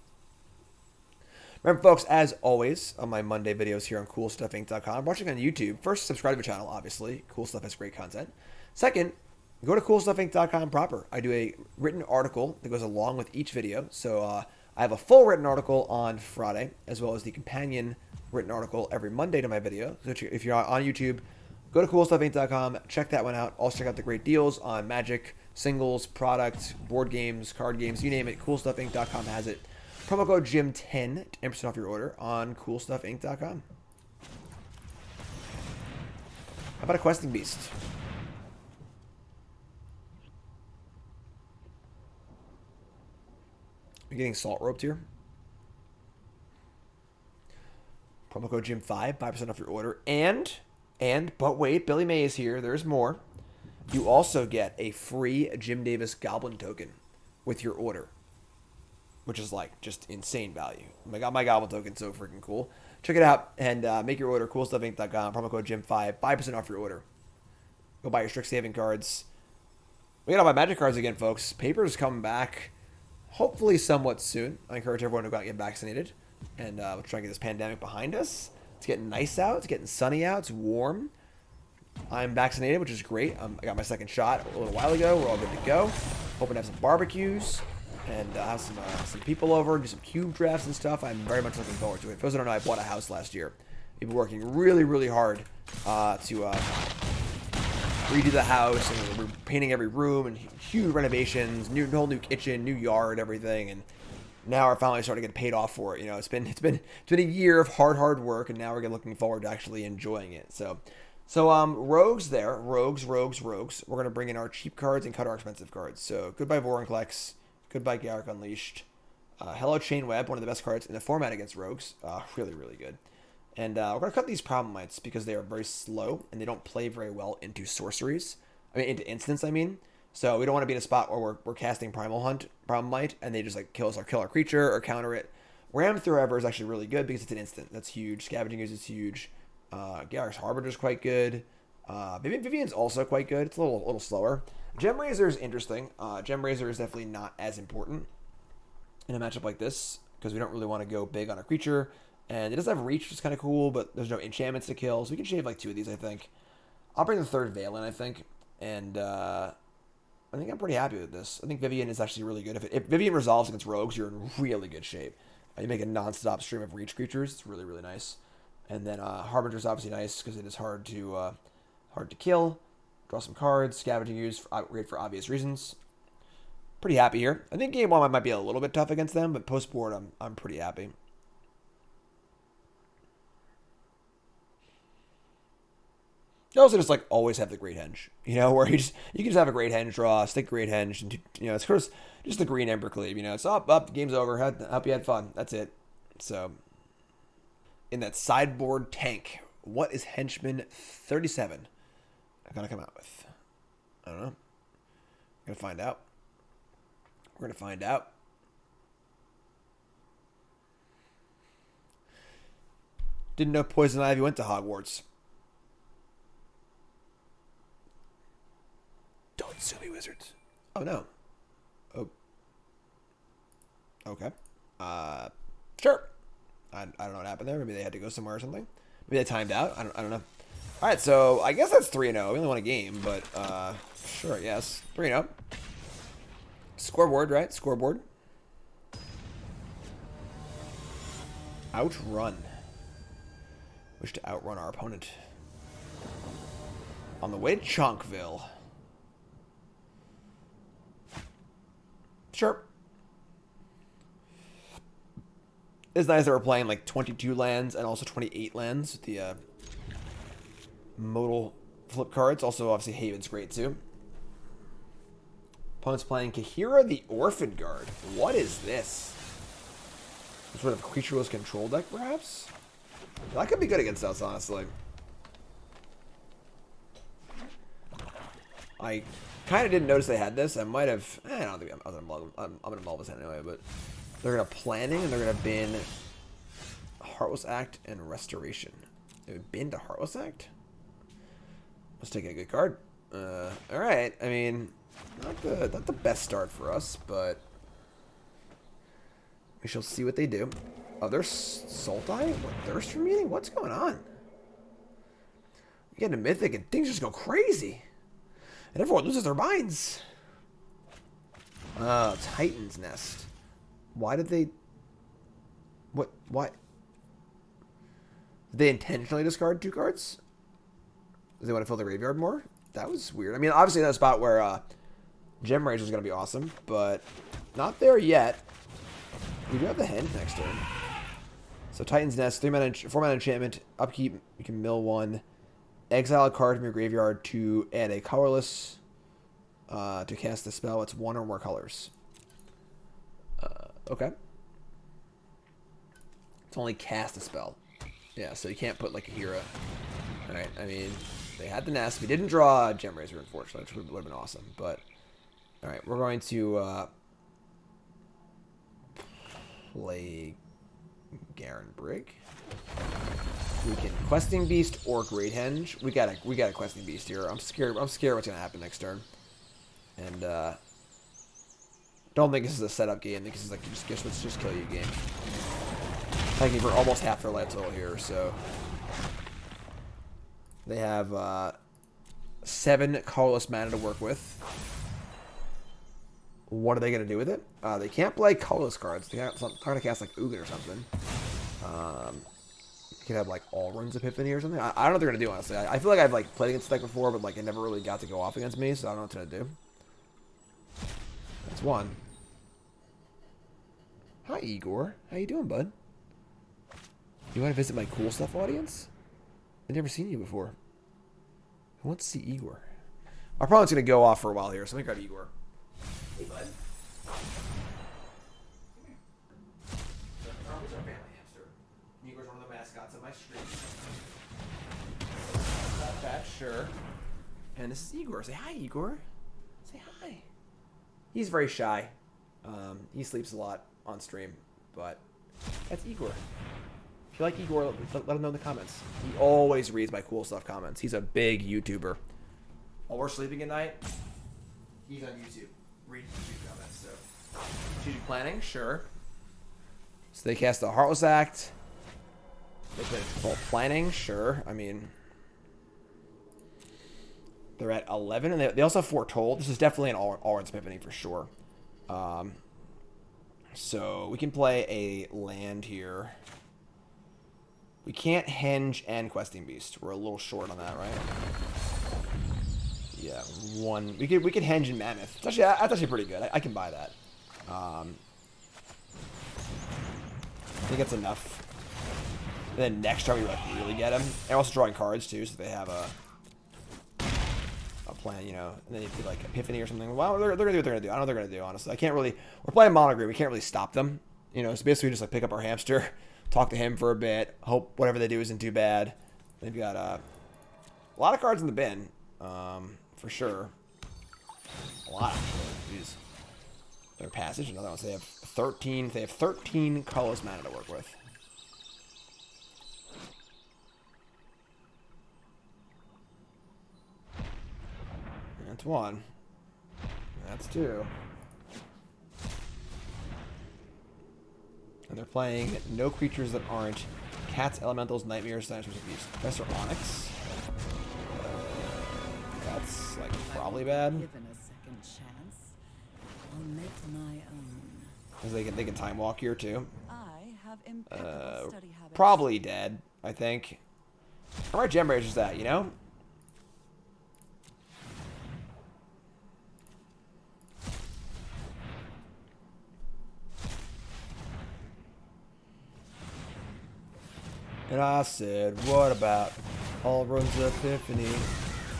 Remember, folks, as always, on my Monday videos here on CoolStuffInc.com, watching on YouTube, first, subscribe to the channel, obviously. Cool Stuff has great content. Second, go to CoolStuffInc.com proper. I do a written article that goes along with each video. So I have a full written article on Friday, as well as the companion written article every Monday to my video. So if you're on YouTube, go to CoolStuffInc.com, check that one out. Also check out the great deals on Magic, singles, products, board games, card games, you name it. CoolStuffInc.com has it. Promo code GYM10 to 10% off your order on CoolStuffInc.com. How about a questing beast? You're getting salt roped here. Promo code GYM5, 5% off your order. But wait, Billy May is here. There's more. You also get a free Jim Davis Goblin token with your order, which is like just insane value. Oh my god, my Goblin token's so freaking cool. Check it out and make your order, CoolStuffInc.com, promo code GYM5, 5% off your order. Go buy your Strixhaven cards. We gotta buy Magic cards again, folks. Paper's coming back, hopefully somewhat soon. I encourage everyone to go out and get vaccinated, and we'll try and get this pandemic behind us. It's getting nice out. It's getting sunny out. It's warm. I'm vaccinated, which is great. I got my second shot a little while ago. We're all good to go. Hoping to have some barbecues and have some people over, do some cube drafts and stuff. I'm very much looking forward to it. For those who don't know, I bought a house last year. We've been working really, really hard to redo the house, and we're painting every room and huge renovations, whole new kitchen, new yard, everything, and now we're finally starting to get paid off for it. You know, it's been a year of hard work, and now we're looking forward to actually enjoying it. So rogues there, rogues. We're gonna bring in our cheap cards and cut our expensive cards. So goodbye Vorinclex, goodbye Garruk Unleashed. Hello Chainweb, one of the best cards in the format against rogues. Really, really good. And we're going to cut these Primal Mights because they are very slow and they don't play very well into sorceries. Into instants, I mean. So we don't want to be in a spot where we're casting Primal Might, and they just like kill our creature or counter it. Ram Forever is actually really good because it's an instant. That's huge. Scavenging Ooze is huge. Garruk's Harbinger is quite good. Vivien's also quite good. It's a little slower. Gemrazer is interesting. Gemrazer is definitely not as important in a matchup like this because we don't really want to go big on a creature. And it does have reach, which is kind of cool, but there's no enchantments to kill, so we can shave like 2 of these, I think. I'll bring the third Veil in, I think, and I think I'm pretty happy with this. I think Vivien is actually really good. If Vivien resolves against rogues, you're in really good shape. You make a non-stop stream of reach creatures. It's really, really nice. And then Harbinger is obviously nice because it is hard to kill. Draw some cards. Scavenging Ooze, great for obvious reasons. Pretty happy here. I think game 1 might be a little bit tough against them, but post-board, I'm pretty happy. You also just like always have the Great Henge, you know, where you can just have a Great Henge draw, stick Great Henge, and it's just the green Embercleave, you know, it's up, game's over, hope you had fun, that's it. So, in that sideboard tank, what is Henchman 37 gonna come out with? I don't know. We're gonna find out. We're gonna find out. Didn't know Poison Ivy went to Hogwarts. Don't sue me, wizards. Oh no. Oh. Okay. Sure. I don't know what happened there. Maybe they had to go somewhere or something. Maybe they timed out. I don't know. All right, so I guess that's 3-0. We only won a game, but sure, yes. 3-0. Scoreboard, right? Scoreboard. Outrun. Wish to outrun our opponent. On the way to Chonkville. Sure. It's nice that we're playing like 22 lands and also 28 lands with the modal flip cards. Also, obviously, Haven's great too. Opponent's playing Kahira the Orphan Guard. What is this? Some sort of creatureless control deck, perhaps? That could be good against us, honestly. I kind of didn't notice they had this. I might have... I don't think I'm going to mull this anyway, but... They're going to Planning, and they're going to bin Heartless Act and Restoration. They would bin to Heartless Act? Let's take a good card. Alright, I mean, not the best start for us, but we shall see what they do. Oh, there's Sultai? What, Thirst for Meeting? What's going on? You get into Mythic and things just go crazy. And everyone loses their minds. Titan's Nest. Why did they... What? Why? Did they intentionally discard 2 cards? Did they want to fill the graveyard more? That was weird. I mean, obviously that's a spot where Gemrazer is going to be awesome, but not there yet. We do have the Henge next turn. So Titan's Nest, 4-mana enchantment, upkeep, you can mill 1. Exile a card from your graveyard to add a colorless to cast the spell. It's 1 or more colors. Okay. It's only cast a spell. Yeah, so you can't put like a hero. Alright, I mean, they had the nest. We didn't draw Gemrazer, unfortunately, which would have been awesome. But, alright, we're going to play Garenbrig. We can Questing Beast or Great Henge. We got a Questing Beast here. I'm scared what's gonna happen next turn. And don't think this is a setup game. I think this is like let's just kill you game. Taking for almost half their life total here, so they have 7 colorless mana to work with. What are they gonna do with it? They can't play colorless cards. They can't try to cast like Ugin or something. You could have like All Runs Epiphany or something. I don't know what they're gonna do, honestly. I feel like I've like played against the deck before, but like it never really got to go off against me, so I don't know what to do. That's 1. Hi, Igor. How you doing, bud? You want to visit my cool stuff audience? I've never seen you before. I want to see Igor. Our opponent's going to go off for a while here, so let me grab Igor. Hey, bud. Igor's our family hamster. Igor's one of the mascots of my stream. Not bad, sure. And this is Igor. Say hi, Igor. Say hi. He's very shy. He sleeps a lot on stream, but that's Igor. If you like Igor, let him know in the comments. He always reads my cool stuff comments. He's a big YouTuber. While we're sleeping at night, he's on YouTube reading YouTube comments. So, strategic planning, sure. So they cast the Heartless Act. They play control planning, sure. I mean, they're at 11, and they also have Foretold. This is definitely an all-runs epiphany for sure. So we can play a land here. We can't Henge and Questing Beast. We're a little short on that, right? Yeah, 1. We could Henge and Mammoth. That's actually pretty good. I can buy that. I think that's enough. And then next turn we like really get them. And also drawing cards too, so they have a plan, you know, and then you do like Epiphany or something. Well, they're gonna do what they're gonna do. I don't know what they're gonna do, honestly. I can't really. We're playing Monogreen. We can't really stop them, you know. So basically, we just like pick up our hamster, talk to him for a bit, hope whatever they do isn't too bad. They've got a lot of cards in the bin, for sure. A lot, actually. Jeez. Their passage, another one. So they have 13. They have 13 colorless mana to work with. That's one. That's two. And they're playing no creatures that aren't cats, elementals, nightmares, dinosaurs, and beasts. Professor Onyx. That's like probably bad. Given a second chance, I'll make my own. Because they can time walk here too. I have impeccable study habits. Probably dead, I think. Where are Gemrazers at, you know? And I said, what about Alrund's Epiphany?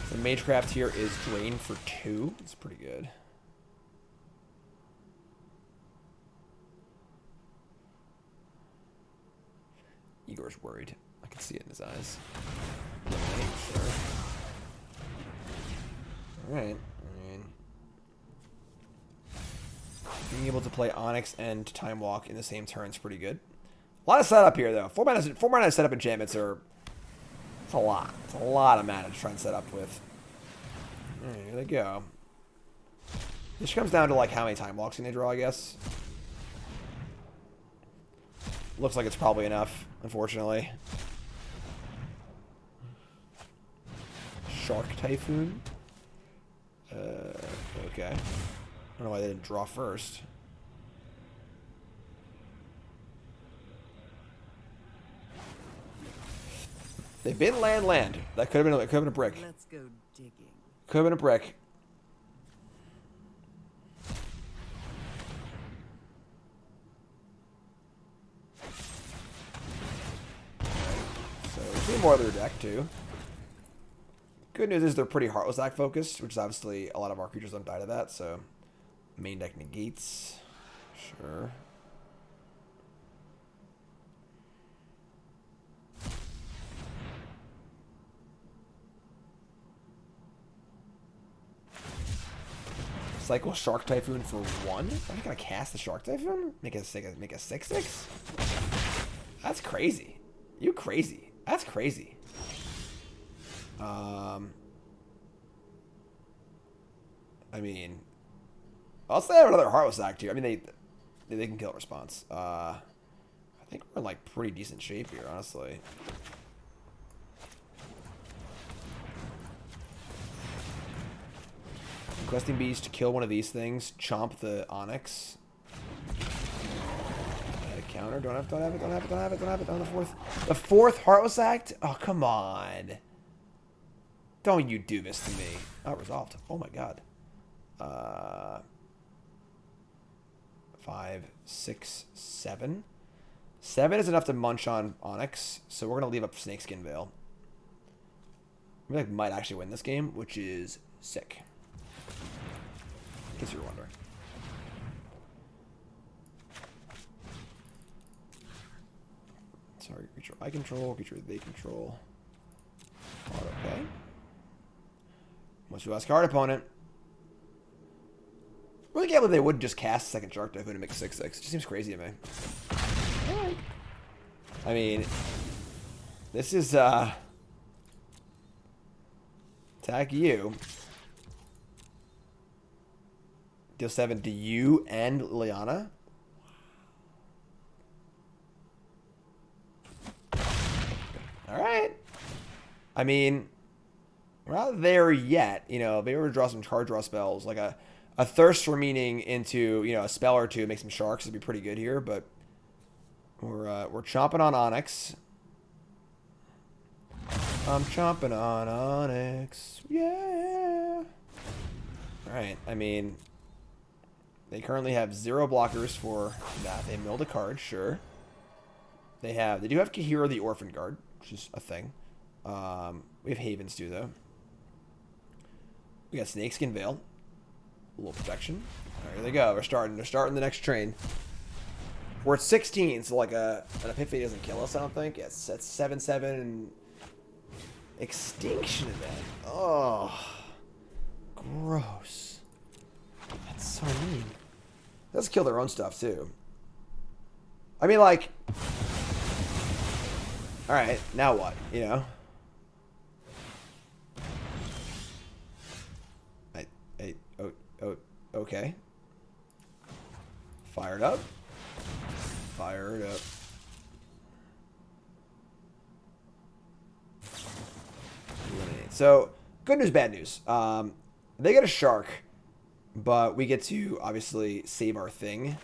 The Magecraft here is drain for 2. It's pretty good. Igor's worried. I can see it in his eyes. Sure. Alright. I mean, being able to play Onyx and Time Walk in the same turn is pretty good. A lot of setup here, though. 4 mana setup enchantments are... It's a lot. It's a lot of mana to try and set up with. Alright, here they go. This comes down to, like, how many Time Walks can they draw, I guess. Looks like it's probably enough, unfortunately. Shark Typhoon? Okay. I don't know why they didn't draw first. They've been land. That could have been a brick. Let's go digging. Could have been a brick. So we see more of their deck too. Good news is they're pretty Heartless Act focused, which is obviously a lot of our creatures don't die to that. So main deck negates. Sure. Cycle Shark Typhoon for 1? I'm not gonna cast the Shark Typhoon? Make a 6/6? That's crazy. You crazy. That's crazy. I mean, I'll say I have another Heartless Act here. I mean, they can kill a response. I think we're in like pretty decent shape here, honestly. Questing Beast to kill one of these things. Chomp the Onyx. Counter. Don't have it. On the fourth. The fourth Heartless Act? Oh, come on. Don't you do this to me. Oh, resolved. Oh my god. 5, 6, 7. 7 is enough to munch on Onyx, so we're gonna leave up Snakeskin Veil. We might actually win this game, which is sick. In case you're wondering. Sorry, creature I control, creature they control. Okay. Once you ask card opponent. Really can't believe they wouldn't just cast second Shark Typhoon and make 6/6. It just seems crazy to me. I mean, this is attack you. Deal 7 to you and Liliana. Alright. I mean, we're not there yet. You know, if they were to draw some card draw spells, like a Thirst for Meaning into, you know, a spell or two, make some sharks, would be pretty good here, but we're chomping on Onyx. I'm chomping on Onyx. Yeah. Alright, I mean, they currently have 0 blockers for that. They milled a card, sure. They do have Kahira the Orphan Guard, which is a thing. We have Havens too, though. We got Snakeskin Veil. A little protection. Right, here they go. They're starting the next train. We're at 16, so like an Epiphany doesn't kill us, I don't think. Yes, that's 7/7 and Extinction Event. Oh, gross. That's what I mean. Let's kill their own stuff, too. I mean, like... Alright, now what? You know? Okay. Fired up. Fired up. Eliminate. So, good news, bad news. They get a shark, but we get to, obviously, save our thing.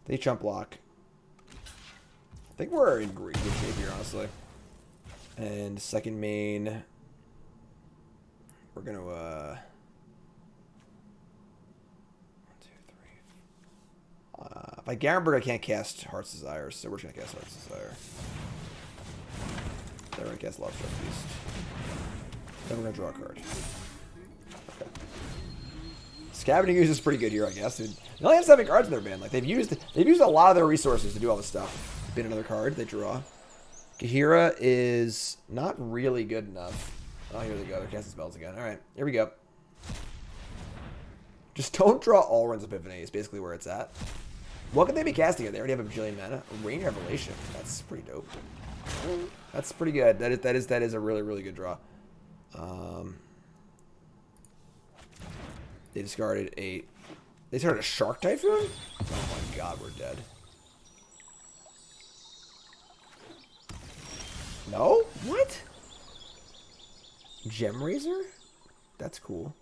They chump block. I think we're in good shape here, honestly. And second main, we're gonna 1, 2, 3. By Garenbrig, I can't cast Heart's Desire, so we're just gonna cast Heart's Desire. Then we're gonna cast Lovestruck Beast. Then we're gonna draw a card. Okay. Scavenging Ooze is pretty good here, I guess. They only have 7 cards in their band. Like they've used a lot of their resources to do all this stuff. Been another card they draw. Kahira is not really good enough. Oh, here they go. They're casting spells again. All right, here we go. Just don't draw all runs Epiphany is basically where it's at. What could they be casting it? They already have a bajillion mana. Rain Revelation. That's pretty dope. That's pretty good. That is a really good draw. They discarded a. They started a Shark Typhoon. Oh my God, we're dead. No? What? Gemrazer? That's cool.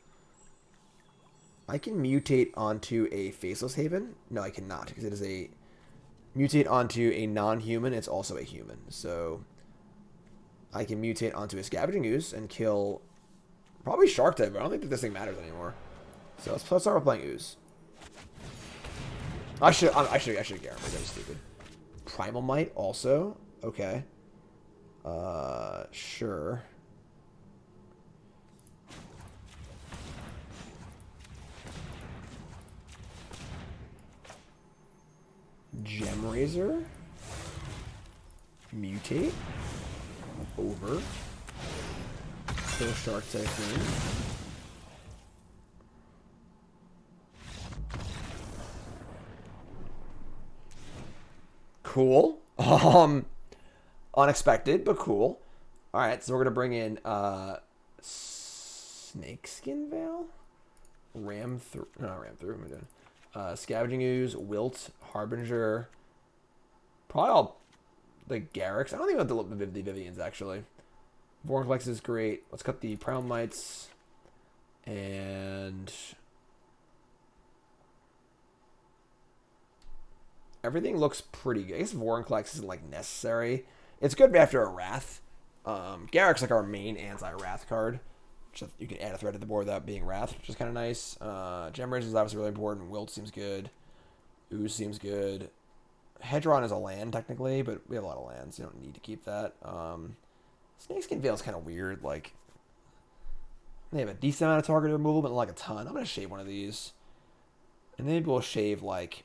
I can mutate onto a Faceless Haven. No, I cannot, because it is a... Mutate onto a non-human, it's also a human. So, I can mutate onto a Scavenging Ooze and kill... Probably Shark type, but I don't think that this thing matters anymore. So, let's start with playing Ooze. I should get Garruk, that was stupid. Primal Might, also. Okay. Sure. Gemrazer. Mutate. Over. Kill Shark Typhoon. Cool. Unexpected, but cool. Alright, so we're going to bring in Snakeskin Veil? Ram through. What am I doing? Scavenging Ooze, Wilt, Harbinger. Probably all the Garruks. I don't think about the Viviens, actually. Vorinclex is great. Let's cut the Primal Mights. And... everything looks pretty good. I guess Vorinclex isn't, like, necessary. It's good after a Wrath. Garruk's like our main anti-Wrath card. So you can add a threat to the board without being Wrath, which is kind of nice. Gemrazer is obviously really important. Wilt seems good. Ooze seems good. Hedron is a land, technically, but we have a lot of lands. You don't need to keep that. Snakeskin Veil is kind of weird. Like, they have a decent amount of target removal, but not like a ton. I'm going to shave one of these. And maybe we'll shave, like...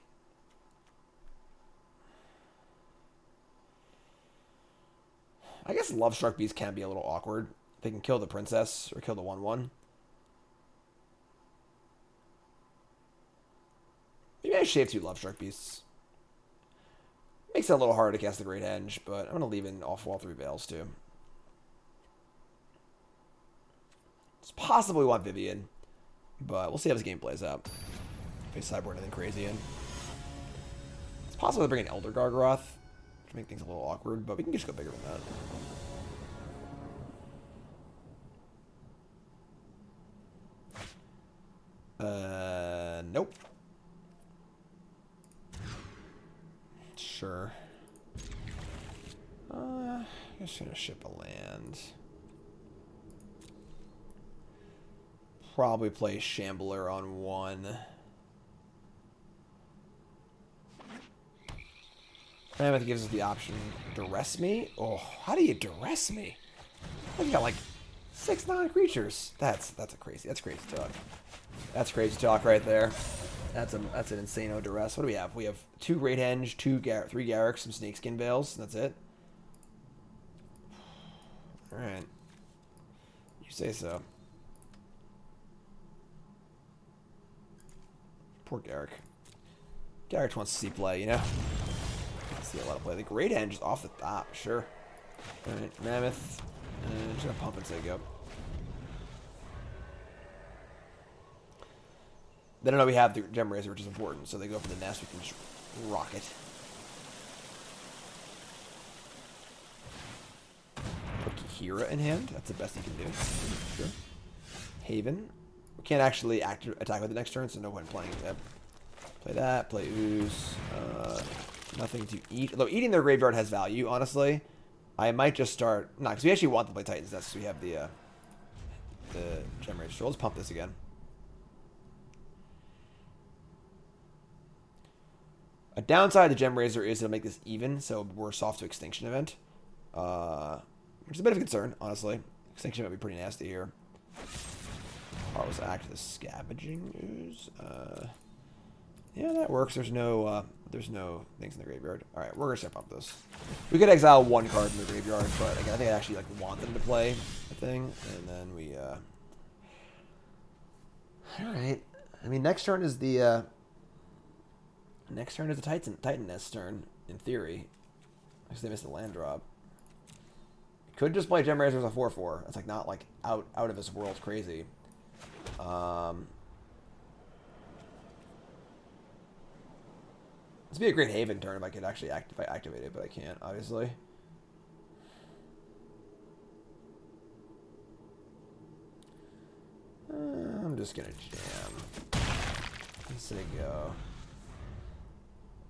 I guess Lovestruck Beast can be a little awkward. They can kill the princess or kill the 1/1. Maybe I shave 2 Lovestruck Beasts. Makes it a little harder to cast the Great Henge, but I'm going to leave in all 3 Veils too. It's possible we want Vivien, but we'll see how this game plays out. If they sideboard anything crazy in. It's possible to bring in Elder Gargaroth to make things a little awkward, but we can just go bigger than that. Nope. Sure. Just gonna ship a land. Probably play Shambler on 1. Mammoth gives us the option duress me. Oh, how do you duress me? I've got like 6 non-creatures. That's crazy talk. That's crazy talk right there. That's an insane duress. What do we have? We have 2 Great Henge, 3 Garruk, some Snakeskin Veils. That's it. Alright. You say so. Poor Garruk. Garruk wants to see play, you know? I see a lot of play. The Great Henge is off the top, sure. Alright, Mammoth. Just gonna pump and say go. They don't know we have the Gemrazer, which is important, so they go for the nest. We can just rock it. Put Kihira in hand. That's the best he can do. Sure. Haven. We can't actually attack with the next turn, so no point in playing it. Play that. Play Ooze. Nothing to eat. Although eating their graveyard has value, honestly. I might just start... No, because we actually want to play Titan's Nest, because we have the Gemrazer. So let's pump this again. A downside of the Gemrazer is it'll make this even, so we're soft to Extinction Event. Which is a bit of a concern, honestly. Extinction might be pretty nasty here. Harvest Act, the Scavenging Ooze. Yeah, that works. There's no things in the graveyard. All right, we're gonna step up this. We could exile one card in the graveyard, but again, I think I actually like want them to play the thing, and then we. All right. I mean, next turn is the Titan Nest turn in theory, because they missed the land drop. Could just play Gemrazer as a 4/4. That's like not like out of this world crazy. This would be a Great Haven turn if I could actually activate it, but I can't, obviously. I'm just gonna jam. Let's go.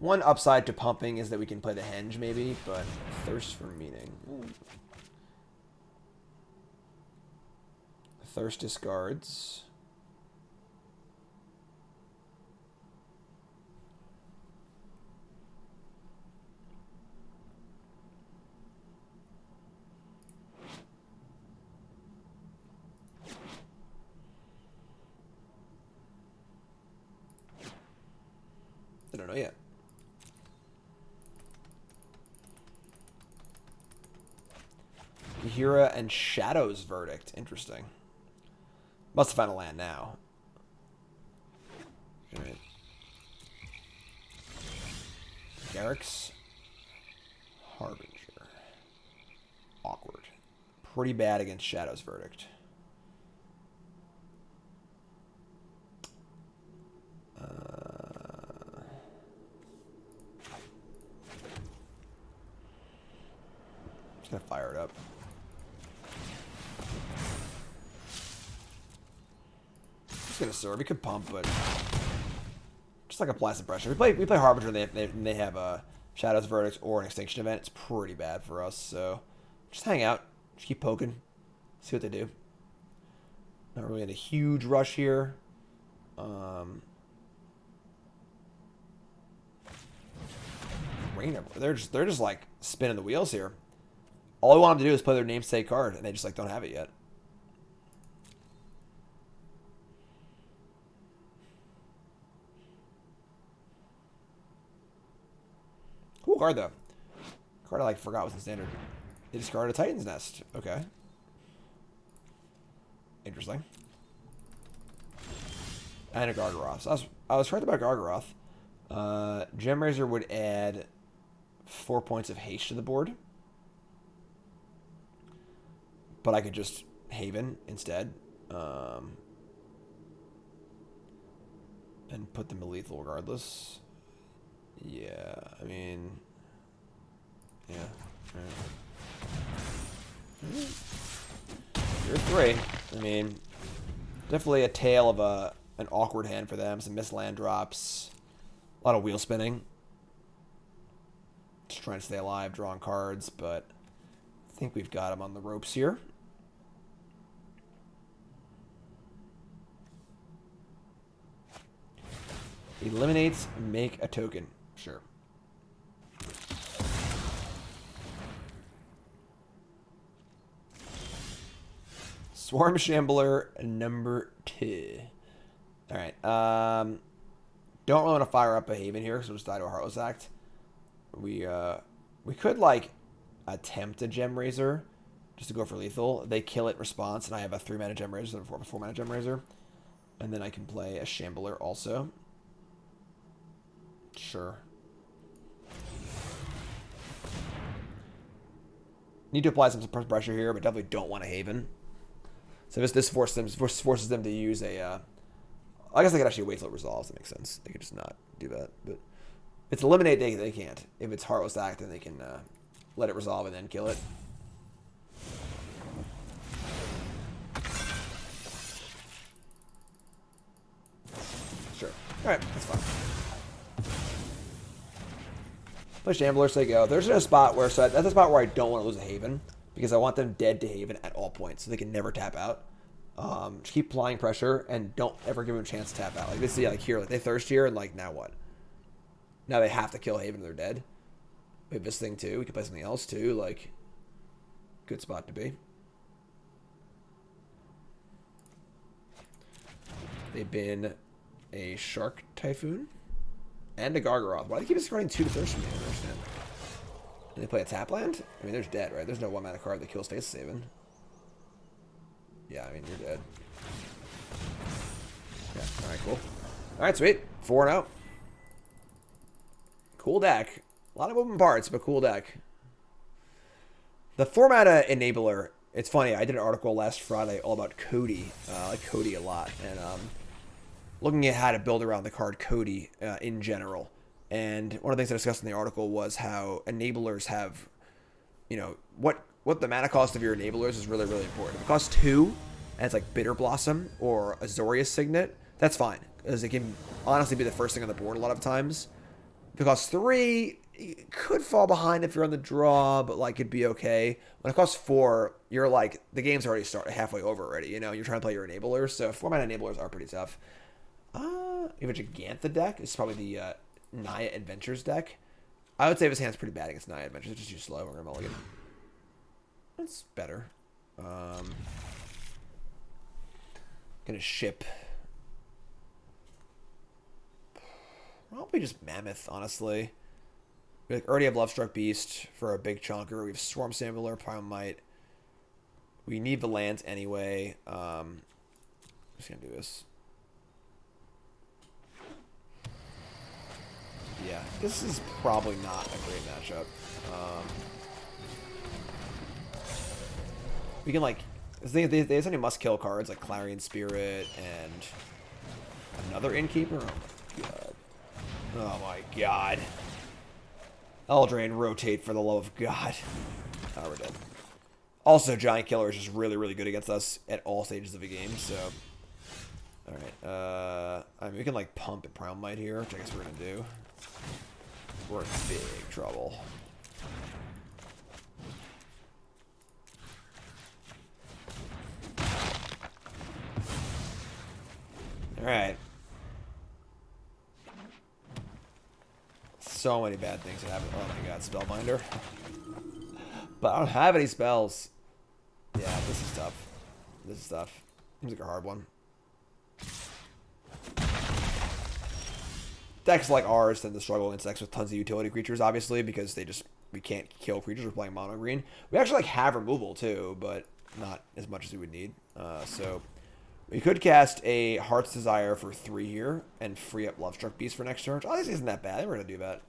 One upside to pumping is that we can play the Henge maybe, but Thirst for Meaning. Thirst discards. I don't know yet. Kihira and Shadow's Verdict. Interesting. Must have found a land now. Alright. Garruk's Harbinger. Awkward. Pretty bad against Shadow's Verdict. Just gonna fire it up. Gonna serve. We could pump, but just like a Placid Pressure. We play Harbinger. And they have a Shadow's Verdict or an Extinction Event. It's pretty bad for us. So just hang out. Just keep poking. See what they do. Not really in a huge rush here. Rainer. They're just like spinning the wheels here. All I want them to do is play their namesake card, and they just like don't have it yet. Cool card though. Card I like forgot was in standard. They discarded a Titan's Nest. Okay. Interesting. And a Gargaroth. So I was correct about Gargaroth. Gemrazer would add 4 points of haste to the board. But I could just Haven instead. And put them to lethal regardless. Yeah, I mean... Yeah. Right. You're 3. I mean, definitely a tale of an awkward hand for them. Some missed land drops. A lot of wheel spinning. Just trying to stay alive, drawing cards, but I think we've got them on the ropes here. Eliminates, make a token. Sure. Swarm Shambler number 2. Alright. Don't really want to fire up a Haven here, so we'll just die to a Heartless Act. We could, like, attempt a Gemrazer just to go for lethal. They kill it in response, and I have a 3-mana Gemrazer and a 4-mana Gemrazer. And then I can play a Shambler also. Sure. Need to apply some pressure here, but definitely don't want a Haven. So this forces them to use a... I guess they could actually wait till it resolves. That makes sense. They could just not do that. But if it's eliminate, they can't. If it's Heartless Act, then they can let it resolve and then kill it. Sure. Alright, that's fine. Play Shambler, so they go. There's a spot where, so that's a spot where I don't want to lose a Haven, because I want them dead to Haven at all points, so they can never tap out. Just keep applying pressure, and don't ever give them a chance to tap out. Like, this is like here, like they thirst here, and like, now what? Now they have to kill Haven and they're dead. We have this thing too. We can play something else too, like, good spot to be. They've been a Shark Typhoon and a Gargaroth. Why do they keep us running 2 to thirst from me? I don't understand. Did they play a tap land? I mean, there's dead, right? There's no 1-mana card that kills Faceless Haven. Yeah, I mean, you're dead. Yeah, alright, cool. Alright, sweet. 4-0. Cool deck. A lot of moving parts, but cool deck. The 4-mana Enabler, it's funny, I did an article last Friday all about Cody. I like Cody a lot. And looking at how to build around the card Cody in general. And one of the things I discussed in the article was how enablers have, you know, what the mana cost of your enablers is really, really important. If it costs 2, and it's like Bitter Blossom or Azorius Signet, that's fine. Because it can honestly be the first thing on the board a lot of times. If it costs 3, it could fall behind if you're on the draw, but like it'd be okay. When it costs 4, you're like, the game's already started halfway over already, you know, you're trying to play your enablers. So 4-mana enablers are pretty tough. You have a Gigantha deck. It's probably the Naya Adventures deck. I would say his hand's pretty bad against Naya Adventures. It's just too slow. We're gonna mulligan. That's better. Gonna ship. Probably just Mammoth, honestly. We already have Lovestruck Beast for a big chunker. We have Swarm Shambler, Primal Might. We need the lands anyway. I'm just gonna do this. Yeah, this is probably not a great matchup. We can, like, they have any must-kill cards, like Clarion Spirit and another Innkeeper. Oh, my God. Oh, my God. Eldraine, rotate for the love of God. Oh, we're dead. Also, Giant Killer is just really, really good against us at all stages of the game, so... Alright, I mean, we can, like, pump and Primal Might here, which I guess we're gonna do. We're in big trouble. Alright. So many bad things that happen. Oh my God, Spellbinder. But I don't have any spells. Yeah, this is tough. This is tough. Seems like a hard one. Decks like ours tend to struggle against decks with tons of utility creatures, obviously, because we can't kill creatures. We're playing mono green. We actually like have removal too, but not as much as we would need. So we could cast a Heart's Desire for 3 here and free up Lovestruck Beast for next turn. Oh, this isn't that bad. I think we're gonna do that.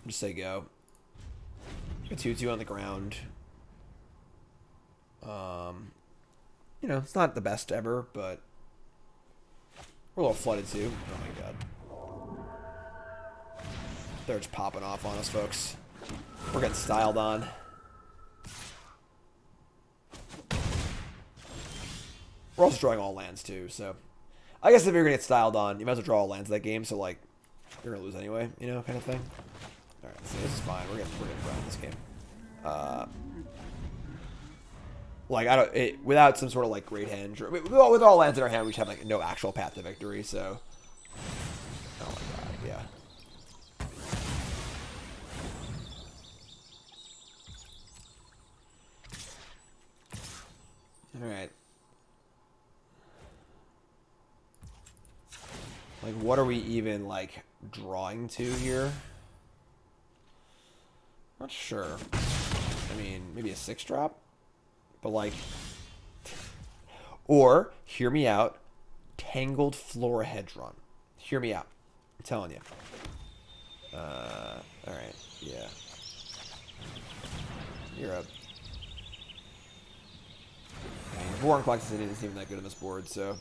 Just say go. A 2/2 on the ground. You know, it's not the best ever, but we're a little flooded too. Oh my God. They're just popping off on us, folks. We're getting styled on. We're also drawing all lands too, so I guess if you're gonna get styled on, you might as well draw all lands that game, so like you're gonna lose anyway, you know, kind of thing. Alright, so this is fine. We're gonna grind this game. Like without some sort of like Great Henge, or with all lands in our hand, we should have like no actual path to victory. So, oh my God, yeah. All right. Like, what are we even like drawing to here? Not sure. I mean, maybe a 6-drop? But like... Or, hear me out, Tangled Florahedron. Hear me out. I'm telling you. Alright, yeah. You're up. I mean, Vorinclex isn't even that good on this board, so...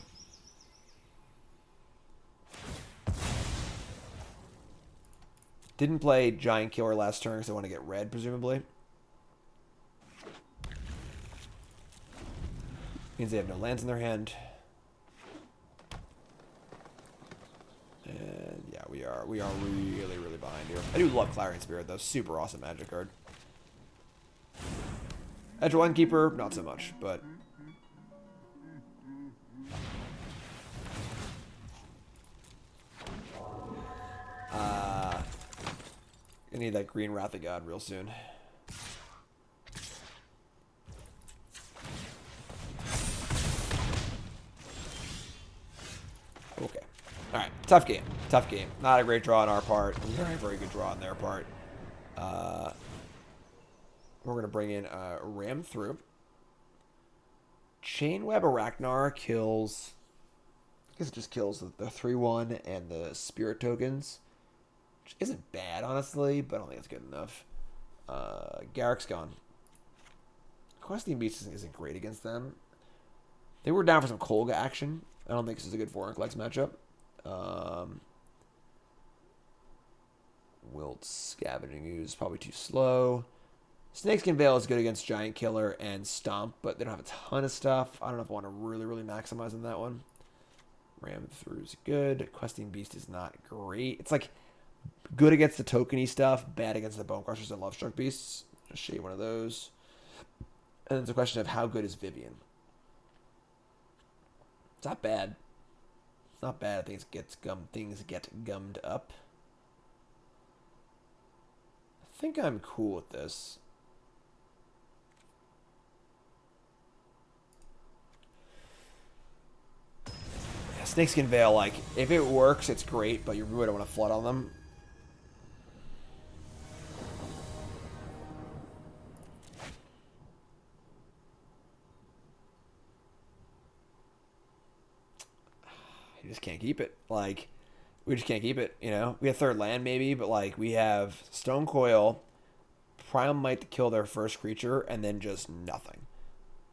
Didn't play Giant Killer last turn because I want to get red, presumably. Means they have no lands in their hand. And yeah, we are really, really behind here. I do love Clarion Spirit though. Super awesome Magic card. Edge One Keeper, not so much, but I need that green Wrath of God real soon. Okay. Alright. Tough game. Tough game. Not a great draw on our part. Very, very good draw on their part. We're going to bring in Ram through. Chainweb Aracnir kills... I guess it just kills the 3-1 and the Spirit tokens. Which isn't bad, honestly, but I don't think it's good enough. Garruk's gone. Questing Beast isn't great against them. They were down for some Kogla action. I don't think this is a good Vorinclex matchup. Wilt, Scavenging Ooze, probably too slow. Snakeskin Veil is good against Giant Killer and Stomp, but they don't have a ton of stuff. I don't know if I want to really, really maximize on that one. Ram through is good. Questing Beast is not great. It's like good against the tokeny stuff, bad against the Bone Crushers and Lovestruck Beasts. I'll show you one of those. And then it's a question of how good is Vivien. It's not bad. It's not bad. Things get gummed up. I think I'm cool with this. Yeah, Snakeskin Veil, like, if it works, it's great, but you really don't want to flood on them. You just can't keep it. Like, we just can't keep it, you know? We have third land, maybe, but, like, we have Stonecoil, Primal Might to kill their first creature, and then just nothing.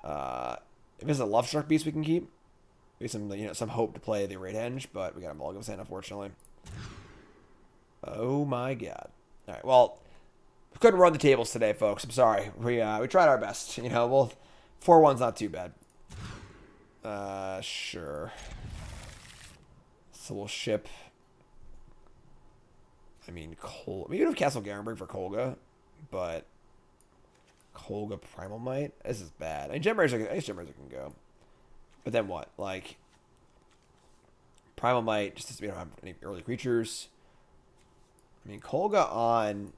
If it's a Lovestruck Beast we can keep, we have some hope to play the Great Henge, but we got a mulligan hand, unfortunately. Oh, my God. All right, well, we couldn't run the tables today, folks. I'm sorry. We tried our best, you know? Well, 4-1's not too bad. Sure. So we'll ship... I mean, we could have Castle Garenbrig for Kogla, but Kogla Primal Might? This is bad. I mean, Gemrazer can go. But then what? Like, Primal Might, just we don't have any early creatures. I mean, Kogla on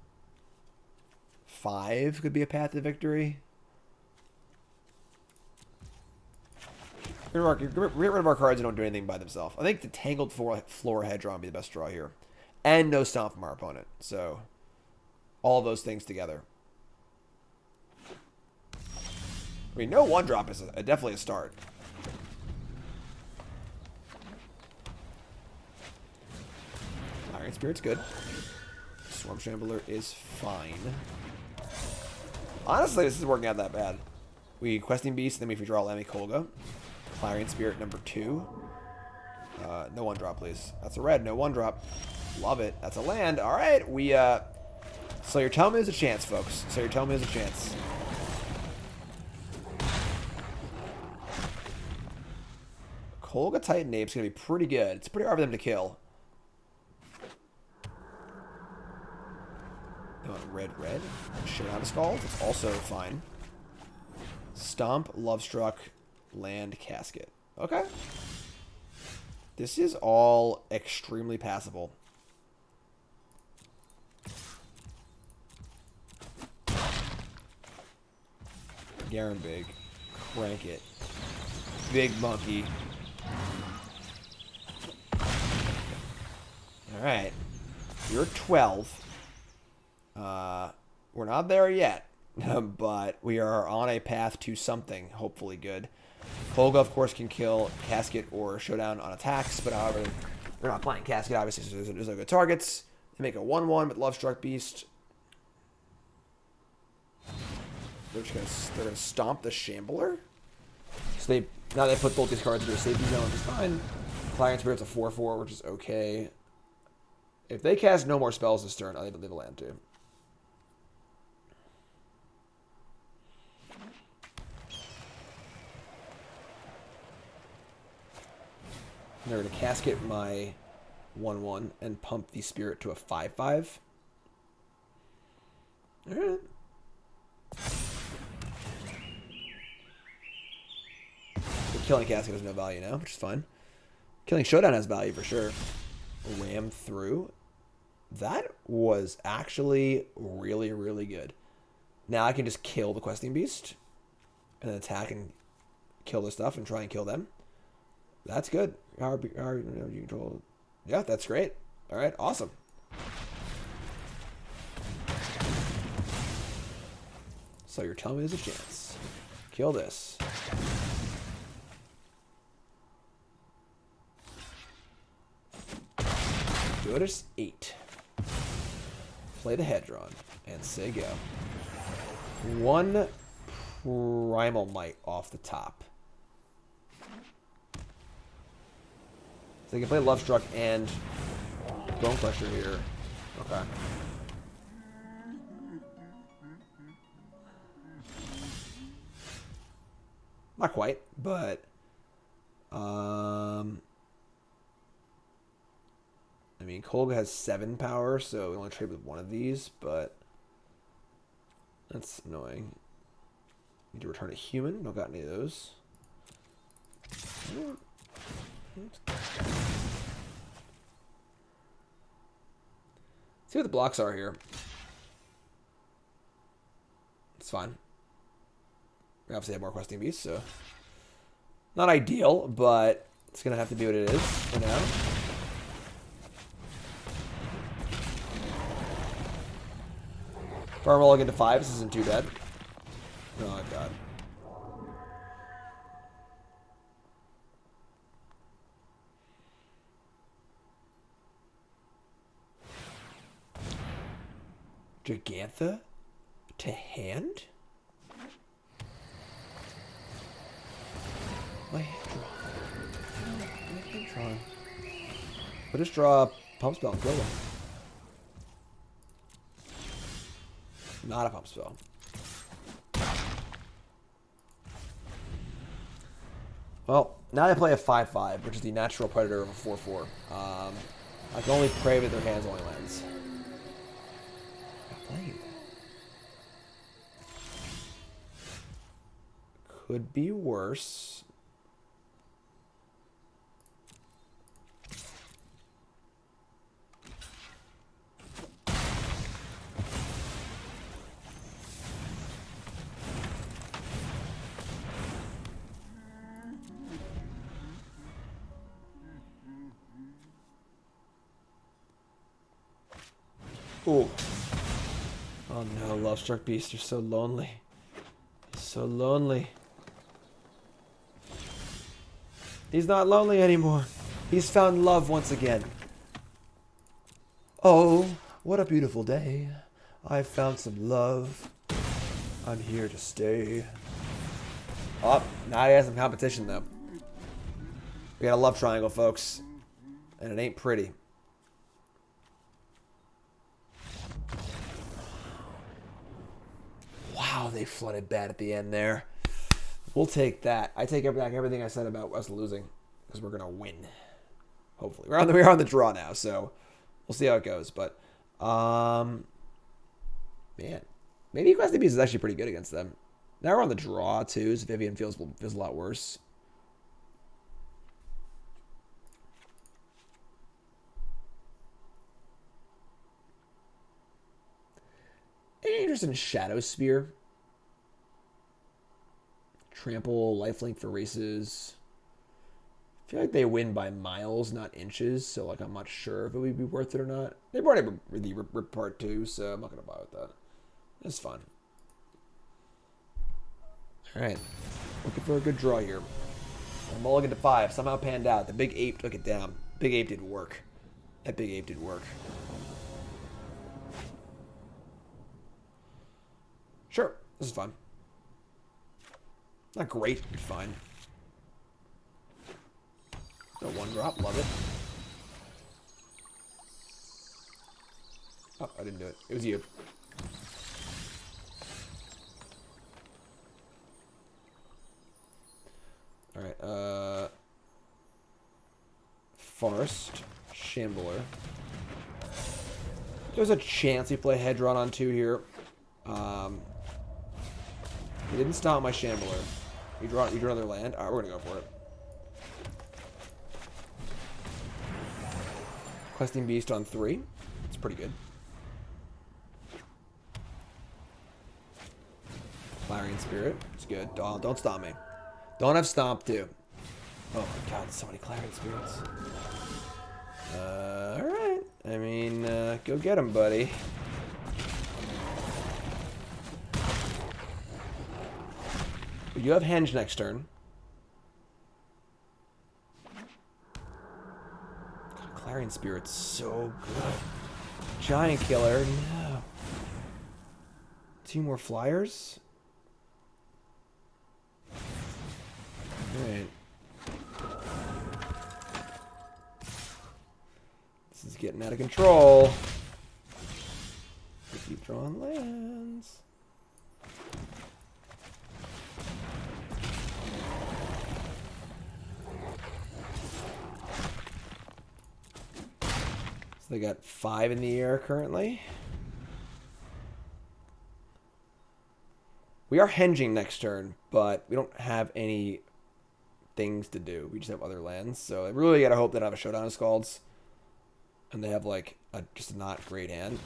5 could be a path to victory. Get rid of our cards and don't do anything by themselves. I think the Tangled Florahedron would be the best draw here. And no stomp from our opponent. So, all those things together. I mean, no 1-drop is definitely a start. Iron Spirit's good. Swarm Shambler is fine. Honestly, this is working out that bad. We Questing Beast, and then we draw Lammy Kogla. Clarion Spirit number 2. No 1-drop, please. That's a red. No 1-drop. Love it. That's a land. All right. So you're telling me there's a chance, folks. So you're telling me there's a chance. Kogla Titan Ape's going to be pretty good. It's pretty hard for them to kill. Red. Shadowspear. It's also fine. Stomp, Lovestruck, Land, Casket. Okay. This is all extremely passable. Garenbrig. Crank it. Big monkey. Alright. You're 12. We're We're not there yet, but we are on a path to something hopefully good. Kogla, of course, can kill Casket or Showdown on attacks, but however, they're not playing Casket, obviously, so there's no good targets. They make a 1/1 with Lovestruck Beast. They're gonna stomp the Shambler. So now they put both these cards into a safety zone, which is fine. Clarion Spirit's a 4/4, which is okay. If they cast no more spells this turn, I'll leave a land too. They're going to Casket my 1/1 and pump the Spirit to a 5/5. Alright. Killing Casket has no value now, which is fine. Killing Showdown has value for sure. Ram through. That was actually really, really good. Now I can just kill the Questing Beast and then attack and kill the stuff and try and kill them. That's good. Yeah, that's great. All right, awesome. So you're telling me there's a chance. Kill this. Go to 8. Play the Hedron and say go. 1 Primal Might off the top. So they can play Lovestruck and Bonecrusher here. Okay. Not quite, but I mean, Kogla has 7 power, so we only trade with one of these, but that's annoying. Need to return a human. Don't got any of those. See what the blocks are here. It's fine. We obviously have more Questing Beasts, so not ideal, but it's gonna have to be what it is for now. Farm rolling into 5. This isn't too bad. Oh god. Gigantha to hand? My hand draw. We'll just draw a pump spell and kill them. Not a pump spell. Well, now they play a 5/5, which is the natural predator of a 4/4. I can only pray that their hands only lands. Could be worse. Ooh. Oh no, Lovestruck Beast, you're so lonely. So lonely. He's not lonely anymore. He's found love once again. Oh, what a beautiful day. I've found some love. I'm here to stay. Oh, now he has some competition though. We got a love triangle, folks. And it ain't pretty. Wow, they flooded bad at the end there. We'll take that. I take back everything I said about us losing because we're gonna win. Hopefully, we're on the draw now, so we'll see how it goes. But man, maybe Questing Beast is actually pretty good against them. Now we're on the draw too, so Vivien feels a lot worse. Any interest in Shadowspear? Trample, lifelink for races. I feel like they win by miles, not inches, so like I'm not sure if it would be worth it or not. They brought in the Rip Part 2, so I'm not going to buy with that. That's fun. All right. Looking for a good draw here. Mulligan to 5. Somehow panned out. The big ape took it down. Big ape did work. That big ape did work. Sure. This is fine. Not great, but fine. No 1-drop. Love it. Oh, I didn't do it. It was you. Alright, Forest Shambler. There's a chance we play Hedron on 2 here. He didn't stop my Shambler. You draw another land? Alright, we're gonna go for it. Questing Beast on 3. It's pretty good. Clarion Spirit. It's good. Don't stop me. Don't have Stomp, too. Oh my god, so many Clarion Spirits. Alright. I mean, go get him, buddy. You have Henge next turn. God, Clarion Spirit's so good. Giant Killer. No. 2 more Flyers? Alright. This is getting out of control. We keep drawing lands. So they got 5 in the air currently. We are henging next turn, but we don't have any things to do. We just have other lands. So I really gotta hope they don't have a Showdown of Scalds. And they have like a just a not great hand.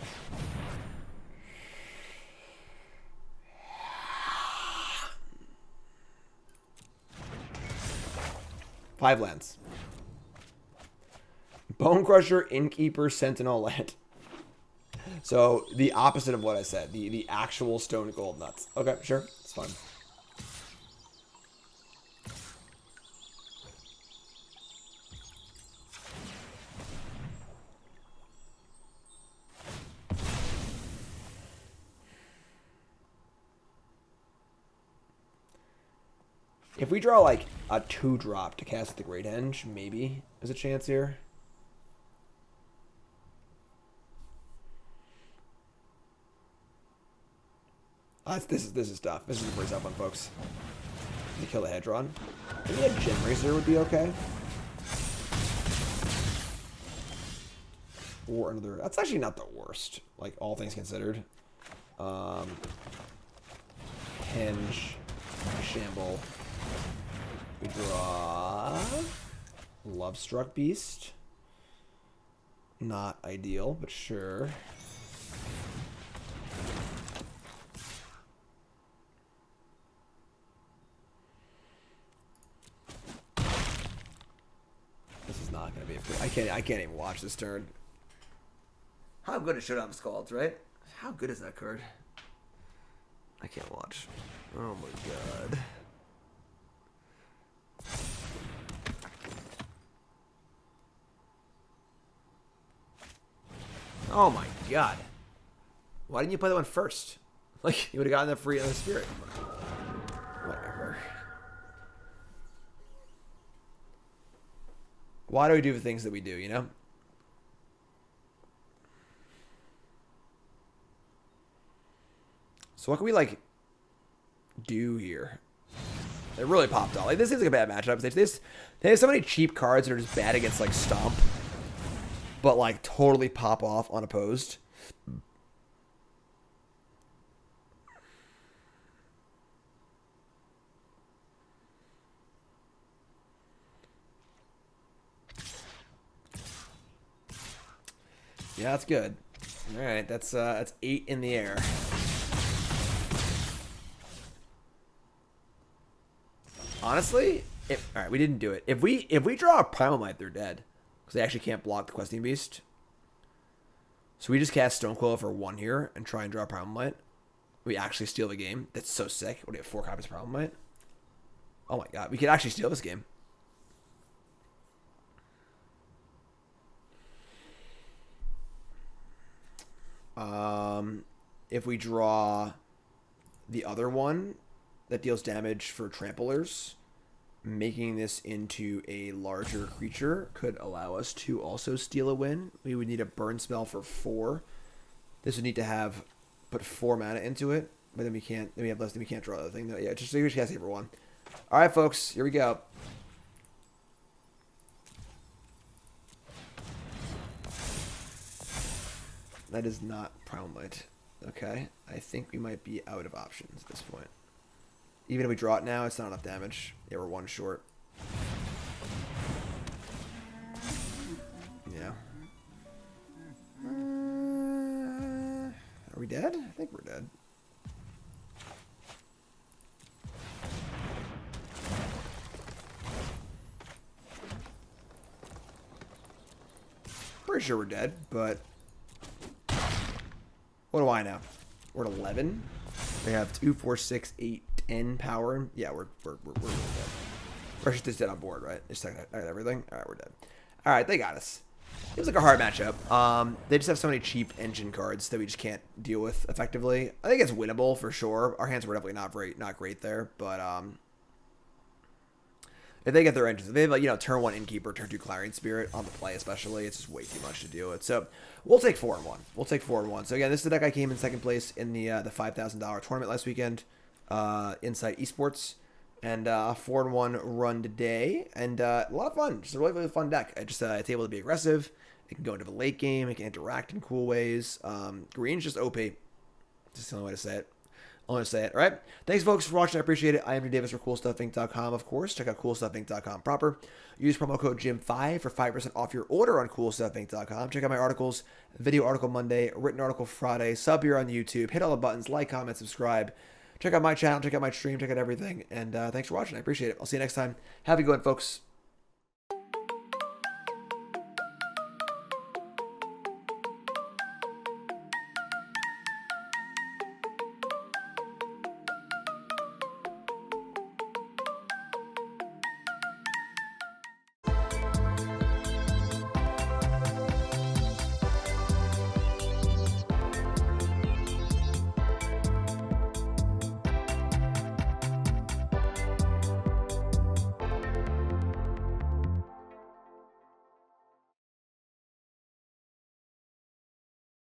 Five lands. Bone Crusher, Innkeeper, Sentinel land. So the opposite of what I said. The actual stone gold nuts. Okay, sure. It's fine. If we draw like a 2-drop to cast the Great Henge, maybe there's a chance here. This is tough. This is a pretty tough one, folks. To kill the Hedron. Maybe a Gemrazer would be okay. Or another. That's actually not the worst. Like all things considered. Henge, Shamble. We draw Lovestruck Beast. Not ideal, but sure. This is not going to be a I can't even watch this turn. How good is Showdown of Scalds, right? How good is that card? I can't watch. Oh my god. Oh my god. Why didn't you play that one first? Like, you would have gotten that free on the Spirit. Whatever. Why do we do the things that we do, you know? So what can we, like, do here? They really popped off. Like, this seems like a bad matchup. They have so many cheap cards that are just bad against, like, Stomp. But, like, totally pop off unopposed. Yeah, that's good. All right, that's 8 in the air. Honestly, all right, we didn't do it. If we draw a Primal Might, they're dead. Because they actually can't block the Questing Beast. So we just cast Stonecoil for 1 here and try and draw Primal Might. We actually steal the game. That's so sick. What do you have? 4 copies of Primal Might? Oh my god. We could actually steal this game. If we draw the other one that deals damage for tramplers, making this into a larger creature could allow us to also steal a win. We would need a burn spell for 4. This would need to put 4 mana into it, but then we can't. Then we have less. Then we can't draw the other thing. Yeah, just we just gotta save for 1. All right, folks, here we go. That is not Primal Might. Okay, I think we might be out of options at this point. Even if we draw it now, it's not enough damage. Yeah, we're 1 short. Yeah. Are we dead? I think we're dead. Pretty sure we're dead, but what do I know? We're at 11. We have 2, 4, 6, 8, 10 power. Yeah, we're really dead. We're just dead on board, right? Just got everything. All right, we're dead. All right, they got us. It was like a hard matchup. They just have so many cheap engine cards that we just can't deal with effectively. I think it's winnable for sure. Our hands were definitely not great there, but if they get their engines, if they have, like, turn 1 Innkeeper, turn 2 Clarion Spirit on the play especially, it's just way too much to deal with. So we'll take 4-1. We'll take 4-1. So again, this is the deck I came in second place in the $5,000 tournament last weekend, Insight Esports, and 4-1 run today, and a lot of fun. Just a really, really fun deck. It's able to be aggressive. It can go into the late game. It can interact in cool ways. Green's just OP. Just the only way to say it. All right. Thanks, folks, for watching. I appreciate it. I am Drew Davis for CoolStuffInc.com, of course. Check out CoolStuffInc.com proper. Use promo code GYM5 for 5% off your order on CoolStuffInc.com. Check out my articles. Video article Monday, written article Friday. Sub here on YouTube. Hit all the buttons. Like, comment, subscribe. Check out my channel. Check out my stream. Check out everything. And thanks for watching. I appreciate it. I'll see you next time. Have a good one, folks.